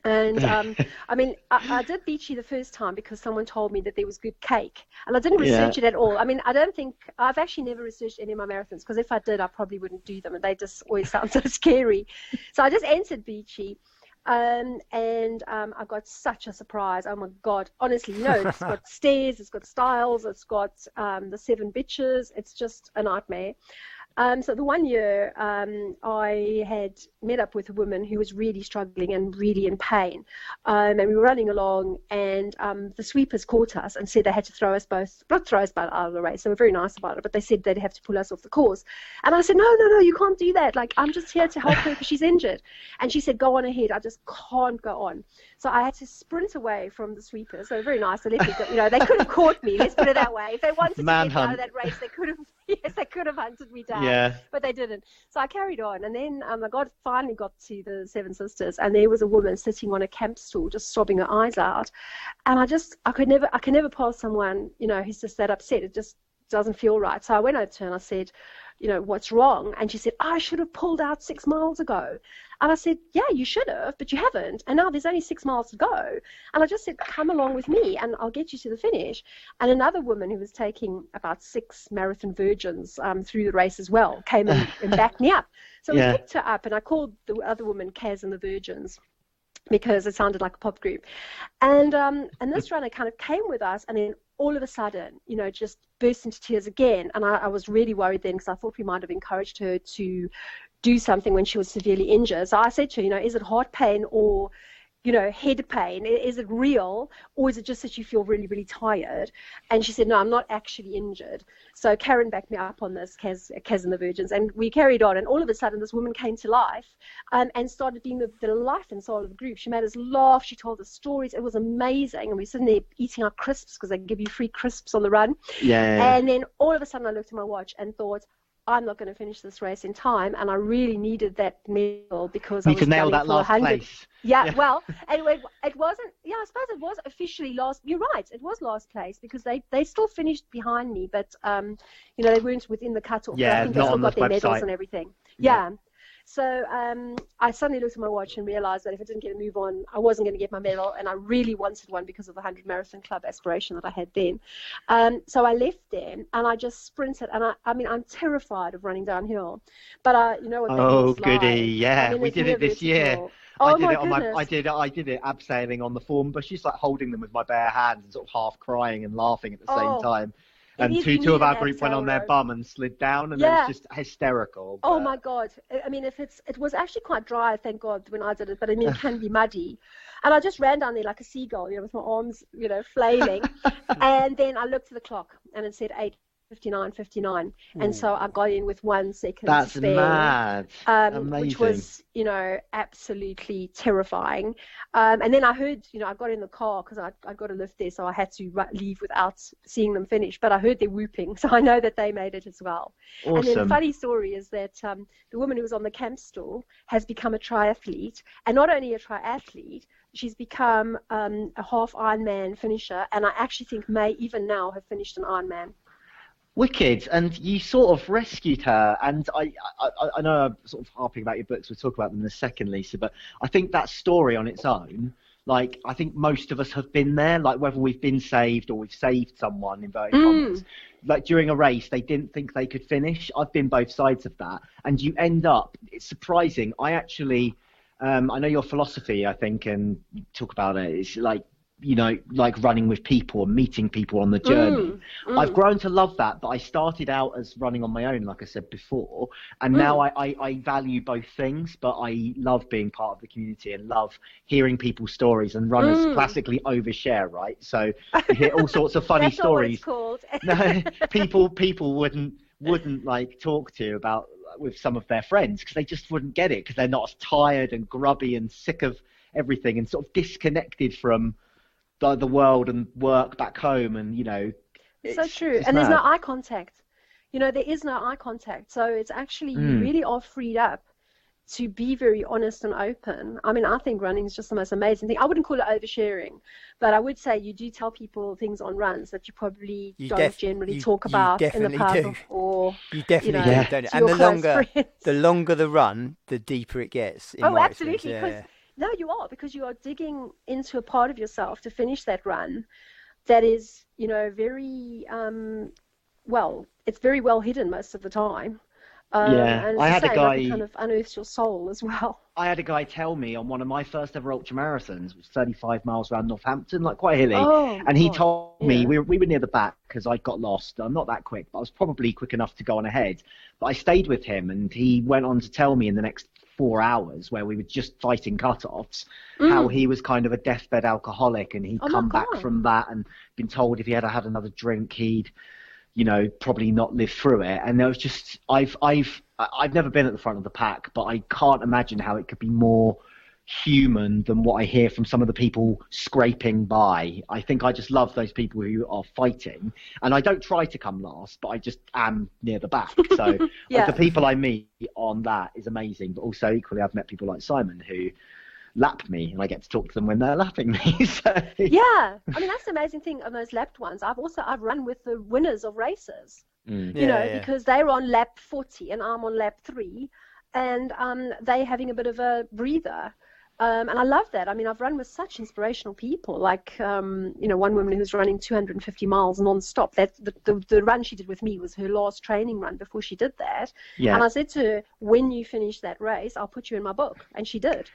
And I did Beachy the first time because someone told me that there was good cake, and I didn't research it at all. I don't think I've actually never researched any of my marathons, because if I did, I probably wouldn't do them, and they just always sound so scary. So I just entered Beachy. I got such a surprise. Oh my God. Honestly, it's got stairs, it's got stiles, it's got the 7 bitches. It's just a nightmare. So the one year I had met up with a woman who was really struggling and really in pain. And we were running along, and the sweepers caught us and said they had to not throw us out of the race. They were very nice about it, but they said they'd have to pull us off the course. And I said, no, you can't do that. Like, I'm just here to help her because she's injured. And she said, go on ahead. I just can't go on. So I had to sprint away from the sweepers. They were very nice. They let me go. They could have caught me. Let's put it that way. If they wanted to get out of that race, they could have. Yes, they could have hunted me down. Yeah. But they didn't. So I carried on, and then I finally got to the Seven Sisters, and there was a woman sitting on a camp stool just sobbing her eyes out, and I could never pass someone who's just that upset. It just doesn't feel right. So I went over to her and I said, what's wrong? And she said, I should have pulled out 6 miles ago. And I said, yeah, you should have, but you haven't. And now there's only 6 miles to go. And I just said, come along with me and I'll get you to the finish. And another woman who was taking about 6 marathon virgins through the race as well came and backed me up. So we picked her up, and I called the other woman Kaz and the Virgins, because it sounded like a pop group. And this runner kind of came with us, and then all of a sudden, just burst into tears again. And I was really worried then, because I thought we might have encouraged her to do something when she was severely injured. So I said to her, is it heart pain or, head pain? Is it real, or is it just that you feel really, really tired? And she said, no, I'm not actually injured. So Karen backed me up on this, Kaz and the Virgins, and we carried on. And all of a sudden, this woman came to life and started being the life and soul of the group. She made us laugh. She told us stories. It was amazing. And we were sitting there eating our crisps, because they give you free crisps on the run. Yeah. And then all of a sudden, I looked at my watch and thought, I'm not going to finish this race in time, and I really needed that medal because I was
nail
running
that
for
last
100.
place.
Yeah, well, anyway, it wasn't. Yeah, I suppose it was officially last. You're right, it was last place, because they still finished behind me, but they weren't within the cutoff.
Yeah,
I think they
not
still
on
got
the
their
website.
medals and everything. Yeah. So I suddenly looked at my watch and realized that if I didn't get a move on, I wasn't going to get my medal, and I really wanted one because of the 100 Marathon Club aspiration that I had then. So I left there and I just sprinted, and I mean, I'm terrified of running downhill, but you know what?
Oh, goody, yeah, I mean, we did it this year.
Oh,
I did it abseiling on the form bushes, like holding them with my bare hands and sort of half crying and laughing at the same time. And two of our group went on their bum and slid down, and it was just hysterical.
Oh my God! I mean, it was actually quite dry, thank God, when I did it. But I mean, it can be muddy. And I just ran down there like a seagull, with my arms, flailing. And then I looked at the clock, and it said 8:59:59, and so I got in with 1 second.
That's
spare,
mad. Amazing.
Which was, absolutely terrifying. And then I heard, I got in the car because I got a lift there, so I had to leave without seeing them finish. But I heard their whooping, so I know that they made it as well.
Awesome.
And then the funny story is that the woman who was on the camp stool has become a triathlete, and not only a triathlete, she's become a half Ironman finisher, and I actually think may even now have finished an Ironman.
Wicked. And you sort of rescued her, and I know I'm sort of harping about your books, we'll talk about them in a second, Lisa, but I think that story on its own, like, I think most of us have been there, like whether we've been saved or we've saved someone, inverted commas, like during a race they didn't think they could finish. I've been both sides of that, and you end up, it's surprising, I actually I know your philosophy, I think, and you talk about it, it's like, like running with people and meeting people on the journey. I've grown to love that, but I started out as running on my own, like I said before, and now I value both things, but I love being part of the community and love hearing people's stories, and runners classically overshare, right? So you hear all sorts of funny stories.
That's what it's called.
No, people wouldn't like talk to you about with some of their friends because they just wouldn't get it, because they're not as tired and grubby and sick of everything and sort of disconnected from the world and work back home, and
it's so true. And there's no eye contact. There is no eye contact, so it's actually you really are freed up to be very honest and open. I mean, I think running is just the most amazing thing. I wouldn't call it oversharing, but I would say you do tell people things on runs that you probably don't generally talk about in the pub, or
you definitely do, don't you? And the longer the run, the deeper it gets.
Oh, absolutely. No, you are, because you are digging into a part of yourself to finish that run that is, very, it's very well hidden most of the time. And
I had a guy
it kind of unearths your soul as well.
I had a guy tell me on one of my first ever ultra marathons, it was 35 miles around Northampton, like quite hilly, and he told me, we were near the back because I got lost. I'm not that quick, but I was probably quick enough to go on ahead. But I stayed with him, and he went on to tell me in the next 4 hours, where we were just fighting cut-offs, how he was kind of a deathbed alcoholic, and he'd come back from that and been told if he had had another drink, he'd probably not live through it. And there was just, I've never been at the front of the pack, but I can't imagine how it could be more human than what I hear from some of the people scraping by. I think I just love those people who are fighting, and I don't try to come last, but I just am near the back. So like, the people I meet on that is amazing, but also equally I've met people like Simon who lap me, and I get to talk to them when they're lapping me. So
I mean, that's the amazing thing of those lapped ones. I've run with the winners of races, because they're on lap 40 and I'm on lap 3, and they having a bit of a breather. And I love that. I mean, I've run with such inspirational people, like, one woman who's running 250 miles non-stop. The run she did with me was her last training run before she did that. Yeah. And I said to her, when you finish that race, I'll put you in my book. And she did.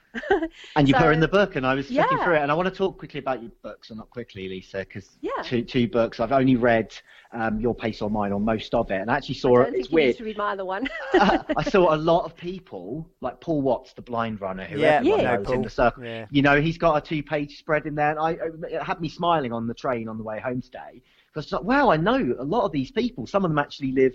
And you put her in the book, and I was flicking through it. And I want to talk quickly about your books, or not quickly, Lisa, because two books. I've only read Your Pace or Mine, or most of it, and I actually saw it. It's weird.
You need to read my other one.
I saw a lot of people, like Paul Watts, the blind runner, who everyone knows in the circle. Yeah. He's got a 2-page spread in there, and it had me smiling on the train on the way home today, because I was like, wow, I know a lot of these people. Some of them actually live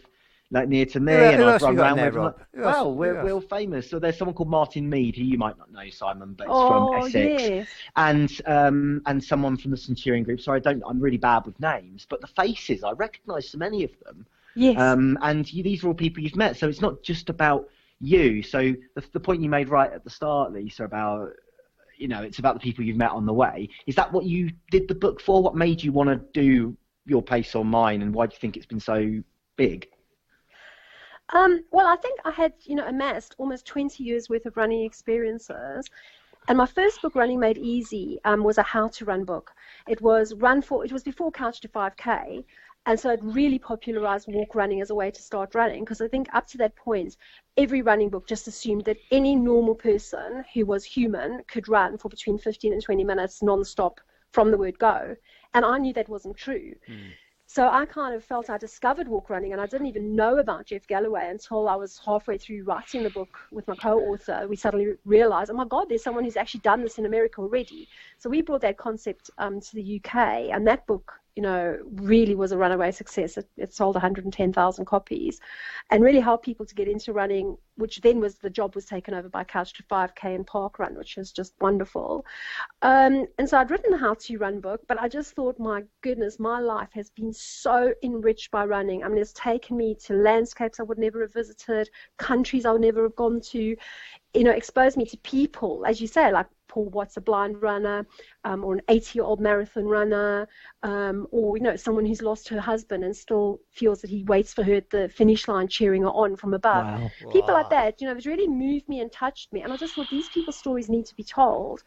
like near to me, and I've run around with them. Like, well, we're all famous. So there's someone called Martin Mead, who you might not know, Simon, but it's from Essex, and someone from the Centurion Group. Sorry, I'm really bad with names, but the faces, I recognise so many of them.
Yes.
And these are all people you've met, so it's not just about you. So the point you made right at the start, Lisa, about it's about the people you've met on the way. Is that what you did the book for? What made you want to do Your Pace or Mine, and why do you think it's been so big?
Well, I think I had, amassed almost 20 years worth of running experiences. And my first book, Running Made Easy, was a how-to-run book. It was before Couch to 5K, and so it really popularized walk running as a way to start running, because I think up to that point, every running book just assumed that any normal person who was human could run for between 15 and 20 minutes non-stop from the word go. And I knew that wasn't true. So I kind of felt I discovered walk running, and I didn't even know about Jeff Galloway until I was halfway through writing the book with my co-author. We suddenly realized, oh my God, there's someone who's actually done this in America already. So we brought that concept to the UK, and that book, really was a runaway success. It sold 110,000 copies and really helped people to get into running, which then the job was taken over by Couch to 5K and Park Run, which is just wonderful. And so I'd written the How to Run book, but I just thought, my goodness, my life has been so enriched by running. I mean, it's taken me to landscapes I would never have visited, countries I would never have gone to, exposed me to people, as you say, like Paul Watts, a blind runner, or an 80-year-old marathon runner, or someone who's lost her husband and still feels that he waits for her at the finish line cheering her on from above.
Wow.
People like that, it really moved me and touched me, and I just thought these people's stories need to be told.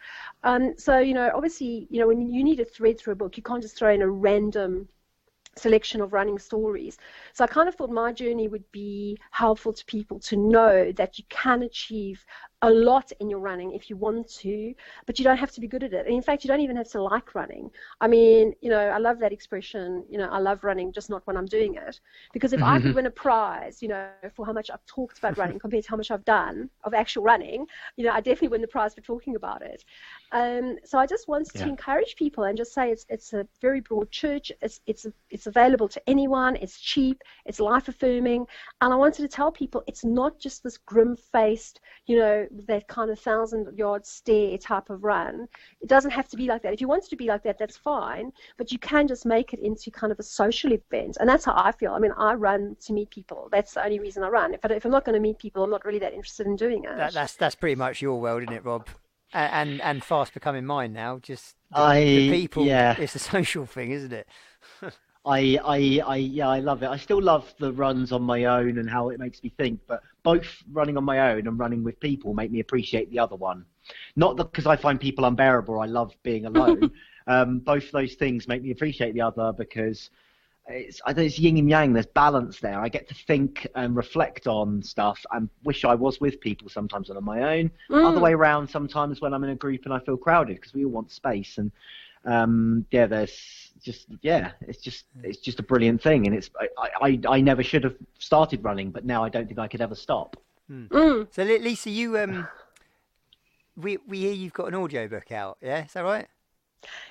So obviously, when you need a thread through a book, you can't just throw in a random selection of running stories. So I kind of thought my journey would be helpful to people to know that you can achieve a lot in your running if you want to, but you don't have to be good at it. And in fact, you don't even have to like running. I mean, I love that expression, I love running, just not when I'm doing it. Because if I could win a prize, for how much I've talked about running compared to how much I've done of actual running, I definitely win the prize for talking about it. So I just wanted to encourage people and just say it's a very broad church. It's available to anyone. It's cheap. It's life affirming. And I wanted to tell people it's not just this grim-faced, that kind of 1,000-yard stare type of run. It doesn't have to be like that. If you want it to be like that, that's fine. But you can just make it into kind of a social event. And that's how I feel. I mean, I run to meet people. That's the only reason I run. If I'm not going to meet people, I'm not really that interested in doing it.
That's pretty much your world, isn't it, Rob? And fast becoming mine now. Just the people. Yeah. It's a social thing, isn't it?
I love it. I still love the runs on my own and how it makes me think, but both running on my own and running with people make me appreciate the other one. Not because I find people unbearable, I love being alone. Both those things make me appreciate the other because it's yin and yang, there's balance there. I get to think and reflect on stuff and wish I was with people sometimes when I'm on my own. Other way around sometimes when I'm in a group and I feel crowded because we all want space. And it's just a brilliant thing, and I never should have started running, but now I don't think I could ever stop.
So Lisa, you we hear you've got an audiobook out, yeah? Is that right?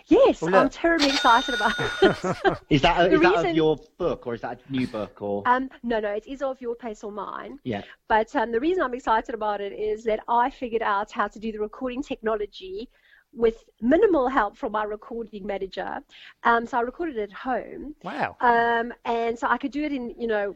Yes, I'm terribly excited about it.
Is that of your book, or is that a new book, or?
No, it is of Your Pace or Mine.
Yeah.
But the reason I'm excited about it is that I figured out how to do the recording technology with minimal help from my recording manager. So I recorded it at home.
Wow.
And so I could do it in,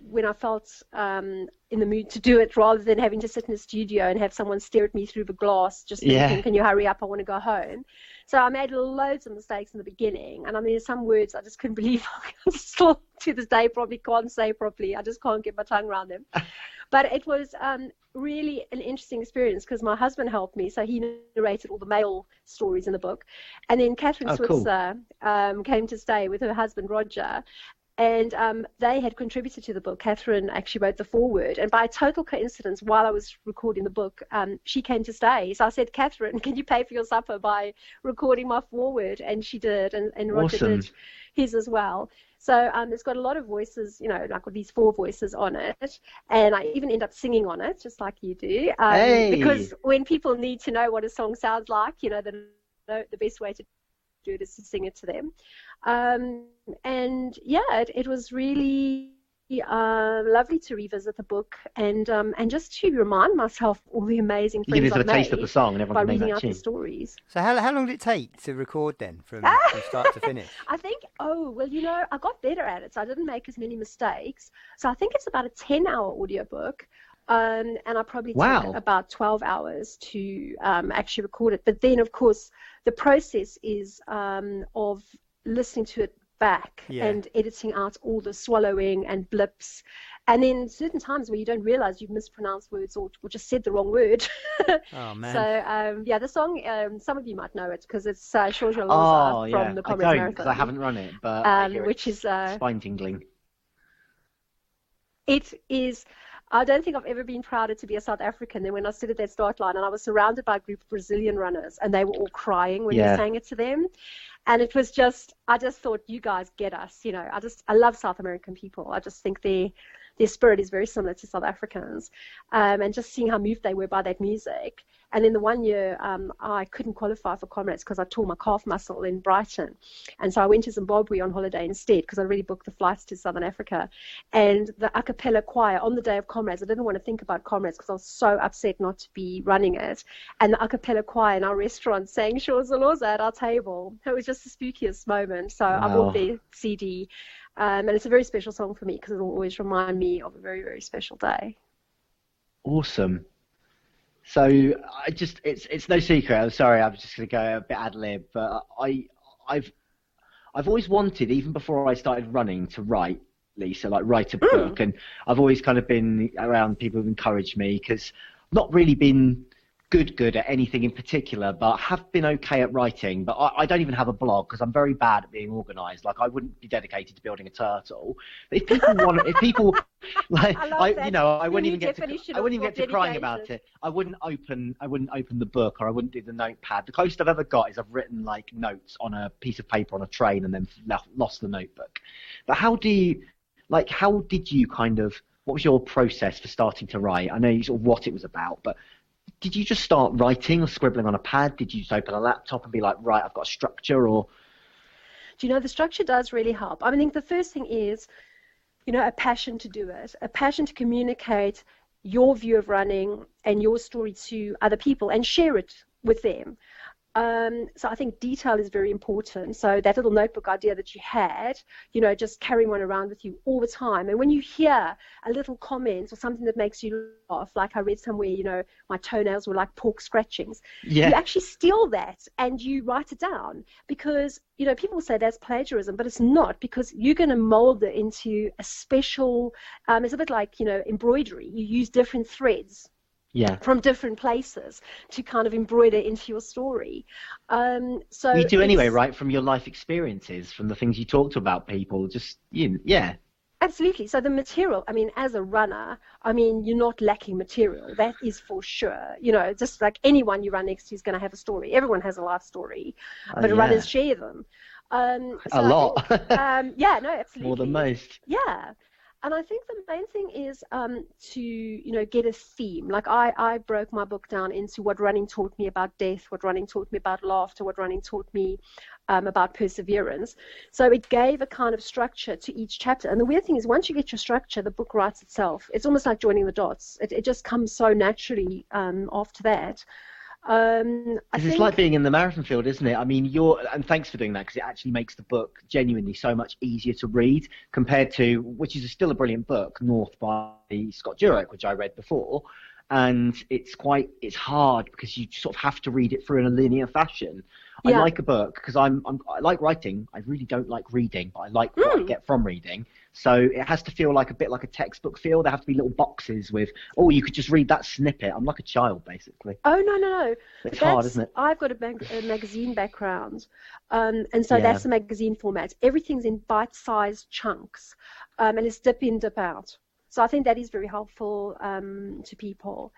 when I felt in the mood to do it, rather than having to sit in a studio and have someone stare at me through the glass, just thinking, can you hurry up? I want to go home. So I made loads of mistakes in the beginning. And I mean, there's some words I just couldn't believe I still to this day probably can't say properly. I just can't get my tongue around them. But it was really an interesting experience because my husband helped me. So he narrated all the male stories in the book. And then Catherine Switzer came to stay with her husband, Roger. And they had contributed to the book. Catherine actually wrote the foreword. And by total coincidence, while I was recording the book, she came to stay. So I said, Catherine, can you pay for your supper by recording my foreword? And she did. And Roger did his as well. So it's got a lot of voices, like with these 4 voices on it. And I even end up singing on it, just like you do. Because when people need to know what a song sounds like, the best way to do it is to sing it to them. And it was really lovely to revisit the book and just to remind myself all the amazing things
I've made. Give us a taste of the song and everyone
by
can
reading
name
out
that
the stories.
So how long did it take to record then, from start to finish?
I think, I got better at it, so I didn't make as many mistakes. So I think it's about a 10-hour audiobook. And I probably took about 12 hours to actually record it. But then, of course, the process is of listening to it back and editing out all the swallowing and blips. And then certain times where you don't realize you've mispronounced words or just said the wrong word.
Oh, man.
So, the song, some of you might know it because it's Shore Loza from the Comrades Marathon.
Because I haven't run it, but I hear
which is
spine tingling.
It is. I don't think I've ever been prouder to be a South African than when I stood at that start line and I was surrounded by a group of Brazilian runners and they were all crying when we sang it to them. And it was just, I just thought, you guys get us, you know. I love South American people. I just think their spirit is very similar to South Africans. And just seeing how moved they were by that music. And then the one year I couldn't qualify for Comrades because I tore my calf muscle in Brighton. And so I went to Zimbabwe on holiday instead because I already booked the flights to Southern Africa. And the a cappella choir on the day of Comrades, I didn't want to think about Comrades because I was so upset not to be running it. And the a cappella choir in our restaurant sang Shore Loza at our table. It was just the spookiest moment. So I bought their CD. And it's a very special song for me because it will always remind me of a very, very special day.
Awesome. So it's no secret. I'm sorry, I'm just going to go a bit ad lib, but I've always wanted, even before I started running, to write, Lisa, like write a book. And I've always kind of been around people who've encouraged me because I've not really been good at anything in particular, but have been okay at writing. But I don't even have a blog because I'm very bad at being organised. Like I wouldn't be dedicated to building a turtle. But if people like, I wouldn't even get to crying about it. I wouldn't open the book, or I wouldn't do the notepad. The closest I've ever got is I've written like notes on a piece of paper on a train and then lost the notebook. But how did you kind of, what was your process for starting to write? I know sort of what it was about, but did you just start writing or scribbling on a pad? Did you just open a laptop and be like, right, I've got a structure? Or
do you know, the structure does really help. I think the first thing is, you know, a passion to do it, a passion to communicate your view of running and your story to other people and share it with them. So I think detail is very important. So that little notebook idea that you had, you know, just carrying one around with you all the time. And when you hear a little comment or something that makes you laugh, like I read somewhere, you know, my toenails were like pork scratchings. You actually steal that and you write it down because, you know, people say that's plagiarism, but it's not, because you're going to mold it into a special, it's a bit like, you know, embroidery. You use different threads. From different places to kind of embroider into your story. So
you do anyway, right? From your life experiences, from the things you talked about people, just
Absolutely. So the material, as a runner, you're not lacking material. That is for sure. You know, just like anyone you run next to is going to have a story. Everyone has a life story, but runners share them.
A lot.
Absolutely.
More than most.
Yeah. And I think the main thing is to, you know, get a theme. Like I broke my book down into what running taught me about death, what running taught me about laughter, what running taught me about perseverance. So it gave a kind of structure to each chapter. And the weird thing is, once you get your structure, the book writes itself. It's almost like joining the dots. It just comes so naturally after that.
It's like being in the marathon field, isn't it? And thanks for doing that, because it actually makes the book genuinely so much easier to read compared to, which is still a brilliant book, North by Scott Jurek, which I read before. And it's hard because you sort of have to read it through in a linear fashion. I like a book because I like writing. I really don't like reading, but I like what I get from reading. So it has to feel like a bit like a textbook feel. There have to be little boxes with, you could just read that snippet. I'm like a child, basically.
Oh, no.
It's hard, isn't it?
I've got a magazine background, and so that's the magazine format. Everything's in bite-sized chunks, and it's dip in, dip out. So I think that is very helpful to people.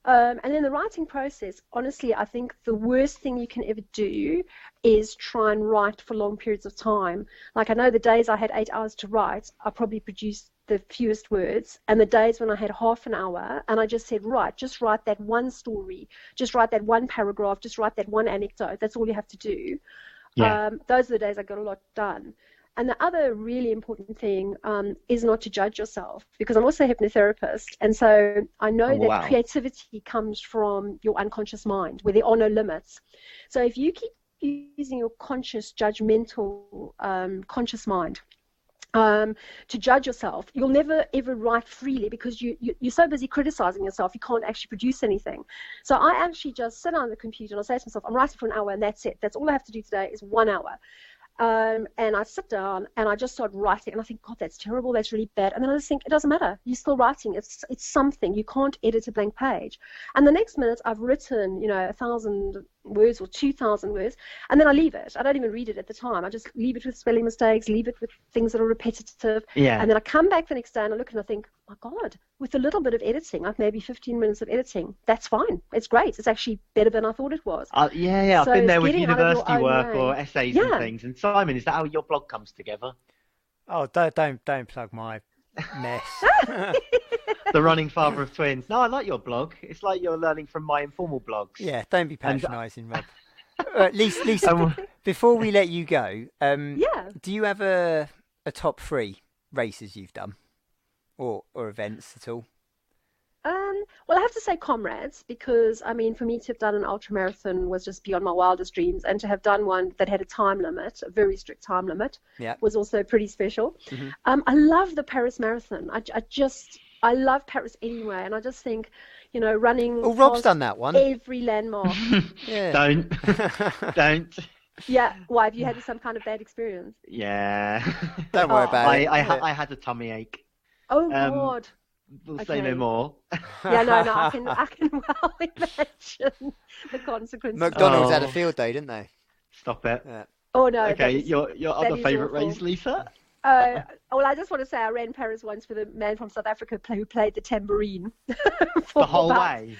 And then the writing process, honestly, I think the worst thing you can ever do is try and write for long periods of time. Like, I know the days I had 8 hours to write, I probably produced the fewest words, and the days when I had half an hour and I just said, just write that one story, just write that one paragraph, just write that one anecdote. That's all you have to do. Those are the days I got a lot done. And the other really important thing is not to judge yourself, because I'm also a hypnotherapist. And so I know that creativity comes from your unconscious mind, where there are no limits. So if you keep using your conscious, judgmental, conscious mind to judge yourself, you'll never, ever write freely, because you're so busy criticizing yourself, you can't actually produce anything. So I actually just sit on the computer and I say to myself, I'm writing for an hour and that's it. That's all I have to do today is 1 hour. And I sit down and I just start writing, and I think, God, that's terrible, that's really bad. And then I just think, it doesn't matter. You're still writing. It's something. You can't edit a blank page. And the next minute, I've written, 1,000 words or 2,000 words, and then I leave it. I don't even read it at the time. I just leave it with spelling mistakes, leave it with things that are repetitive.
Yeah.
And then I come back the next day and I look and I think, my God, with a little bit of editing, like maybe 15 minutes of editing, that's fine. It's great. It's actually better than I thought it was.
Yeah.
So
I've been there with university work or essays
and
things. And Simon, is that how your blog comes together?
Oh, don't plug my mess.
The running father of twins. No, I like your blog. It's like you're learning from my informal blogs.
Yeah, don't be patronising, Rob. Lisa, before we let you go, do you have a top 3 races you've done, or events at all?
Well, I have to say comrades, because I mean, for me to have done an ultra marathon was just beyond my wildest dreams, and to have done one that had a time limit, a very strict time limit, was also pretty special. Mm-hmm. I love the Paris Marathon. I love Paris anyway, and I just think, running.
Oh, Rob's done that one.
Every landmark.
Yeah. Don't.
Yeah. Why, have you had some kind of bad experience?
Yeah.
Don't worry about it.
I had a tummy ache.
Oh God.
We'll say no more.
Yeah, no, I can well imagine the consequences.
McDonald's had a field day, didn't they?
Stop it.
Yeah. Oh no.
Okay, your other favourite race, Lisa?
Well, I just want to say I ran Paris once with a man from South Africa who played the tambourine.
The whole way?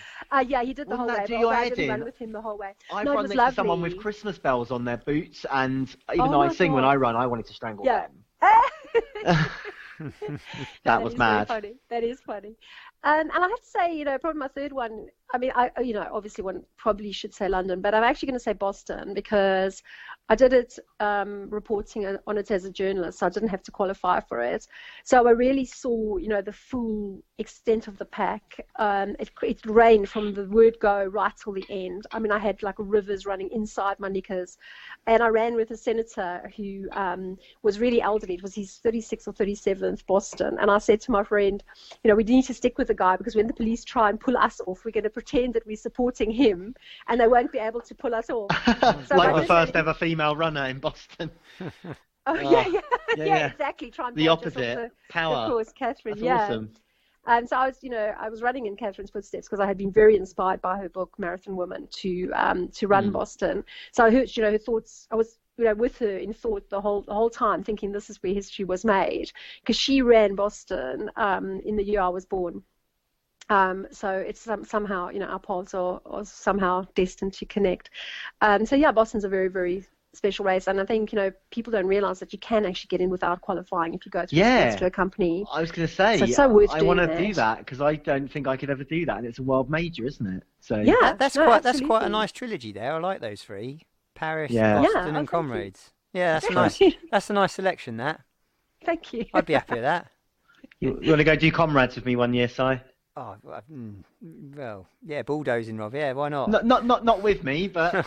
Yeah, he did the whole way. I didn't run with him the whole way.
I've run next to someone with Christmas bells on their boots, and even though I sing when I run, I wanted to strangle them. That was mad.
Funny. That is funny. And I have to say, probably my third one, I mean, obviously one probably should say London, but I'm actually going to say Boston, because I did it reporting on it as a journalist, so I didn't have to qualify for it. So I really saw, the full extent of the pack. It rained from the word go right till the end. I mean, I had like rivers running inside my knickers, and I ran with a senator who was really elderly. It was his 36th or 37th Boston, and I said to my friend, we need to stick with the guy, because when the police try and pull us off, we're going to pretend that we're supporting him, and they won't be able to pull us off. So
like the first ever female runner in Boston.
Oh, yeah, exactly. Try and
the opposite power.
Of course, Catherine.
That's awesome.
And so I was running in Catherine's footsteps, because I had been very inspired by her book Marathon Woman to run Boston. So I heard, her thoughts. I was with her in thought the whole time, thinking this is where history was made, because she ran Boston in the year I was born. So it's somehow, our paths are somehow destined to connect. So yeah, Boston's a very, very special race, and I think people don't realize that you can actually get in without qualifying if you go to a company.
I was going to say,
so it's so worth
I want to do that, because I don't think I could ever do that, and it's a world major, isn't it? So
yeah,
that's quite a nice trilogy there. I like those 3: Paris, Boston, and Comrades. Yeah, that's a nice selection. That.
Thank you.
I'd be happy with that.
You want to go do Comrades with me one year, Si?
Oh, well, yeah, bulldozing, Rob. Yeah, why not?
Not with me, but.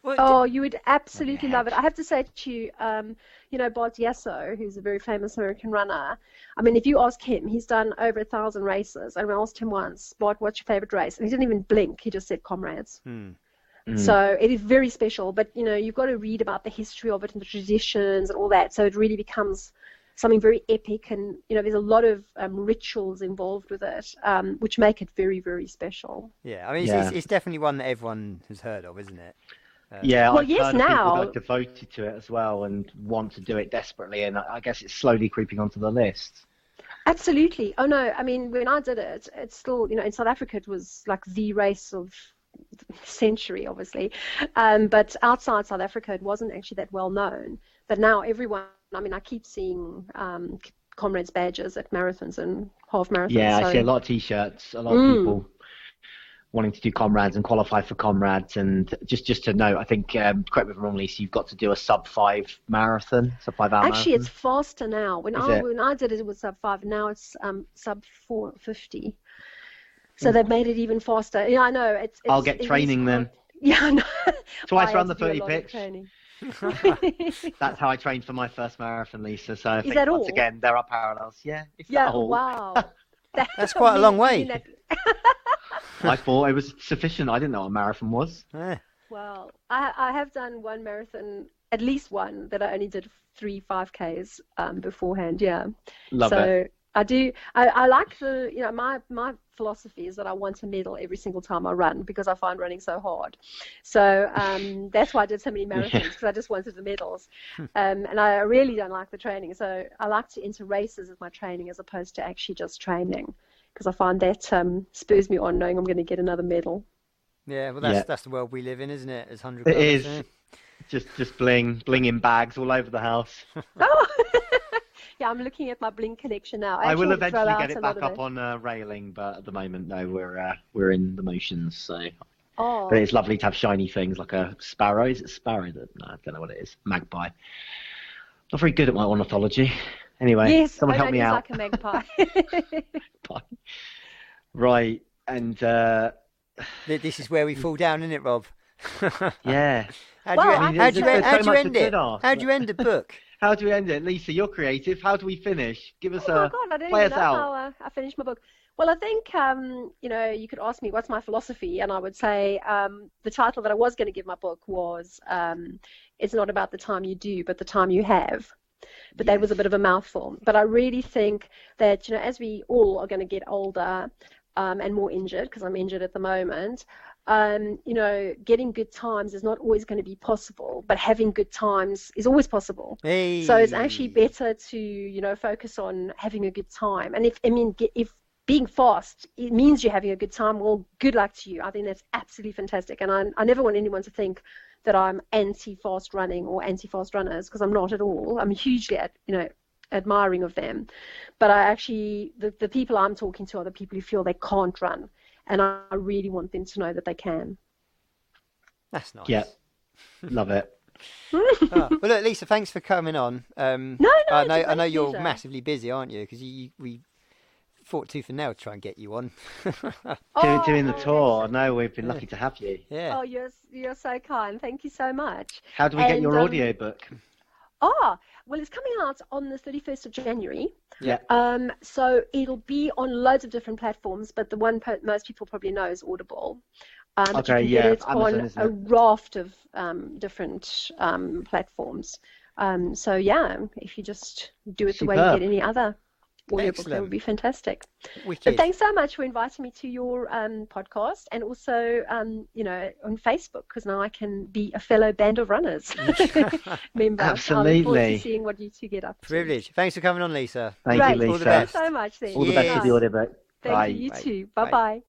Oh, you would absolutely love it. I have to say to you, Bart Yasso, who's a very famous American runner. I mean, if you ask him, he's done over 1,000 races. And I asked him once, Bart, what's your favorite race? And he didn't even blink. He just said Comrades. So it is very special. But, you've got to read about the history of it and the traditions and all that. So it really becomes something very epic, and there's a lot of rituals involved with it, which make it very, very special.
Yeah, I mean, it's definitely one that everyone has heard of, isn't it?
Well, I've heard of people that are devoted to it as well and want to do it desperately, and I guess it's slowly creeping onto the list.
Absolutely. Oh no, I mean, when I did it, it's still, in South Africa it was like the race of the century, obviously, but outside South Africa it wasn't actually that well known. But now everyone, I mean, I keep seeing Comrades badges at marathons and half marathons.
Yeah, I see a lot of T-shirts, a lot of people wanting to do Comrades and qualify for Comrades. And just to note, I think, correct me if I'm wrong, Lisa, you've got to do a sub-5 marathon, sub-5 hour marathon.
Actually, it's faster now. When I did it, it was sub-5. Now it's sub-450. So they've made it even faster. Yeah, I know.
I'll get training then.
Yeah, I know.
Twice run the 30 pitch. That's how I trained for my first marathon, Lisa. So I think once again, there are parallels. Yeah,
wow.
That's quite a long way.
I thought it was sufficient. I didn't know what a marathon was.
Well, I have done one marathon at least one that I only did 3 5Ks beforehand. Yeah.
Love it.
I like my philosophy is that I want a medal every single time I run because I find running so hard. So that's why I did so many marathons, because I just wanted the medals. And I really don't like the training. So I like to enter races as my training as opposed to actually just training, because I find that spurs me on knowing I'm going to get another medal.
Yeah, well, that's the world we live in, isn't it? As 100
It is. Just bling in bags all over the house.
Oh, yeah, I'm looking at my bling collection now.
I will eventually get it back up on railing, but at the moment, no, we're in the motions. So, but it's lovely to have shiny things like a sparrow. Is it sparrow? No, I don't know what it is. Magpie. Not very good at my ornithology. Anyway,
yes,
someone help me out.
Like a magpie.
Right, and
this is where we fall down, isn't it, Rob?
Yeah.
How do you end it? How do you end a book?
How do we end it? Lisa, you're creative. How do we finish? Give us
I don't even know how I finished my book. Well, I think, you could ask me what's my philosophy, and I would say the title that I was going to give my book was It's Not About the Time You Do, but the Time You Have. But that was a bit of a mouthful. But I really think that, as we all are going to get older and more injured, because I'm injured at the moment, getting good times is not always going to be possible, but having good times is always possible.
Hey.
So it's actually better to, focus on having a good time. And if being fast, it means you're having a good time, well, good luck to you. I think that's absolutely fantastic. And I never want anyone to think that I'm anti-fast running or anti-fast runners, because I'm not at all. I'm hugely, admiring of them. But I actually, the people I'm talking to are the people who feel they can't run. And I really want them to know that they can.
That's nice.
Yeah, love it.
Well, look, Lisa, thanks for coming on. I know you're massively busy, aren't you? Because we fought tooth and nail to try and get you on.
Doing the tour. No, we've been lucky to have you.
Yeah.
Oh, you're so kind. Thank you so much.
How do we get your audiobook?
Well, it's coming out on the 31st of January.
Yeah.
So it'll be on loads of different platforms, but the one most people probably know is Audible.
Okay,
you can get it
Amazon,
on a raft of different platforms. So yeah, if you just do it the way you get any other audiobook, that would be fantastic.
Wicked.
But thanks so much for inviting me to your podcast, and also on Facebook, because now I can be a fellow Band of Runners member.
Absolutely.
I look forward to seeing what you two get up to.
Privilege. Thanks for coming on, Lisa.
Thank you, Lisa.
All the best. Thanks so much. Then.
All the best with the audiobook.
Thank you. You too. Bye-bye.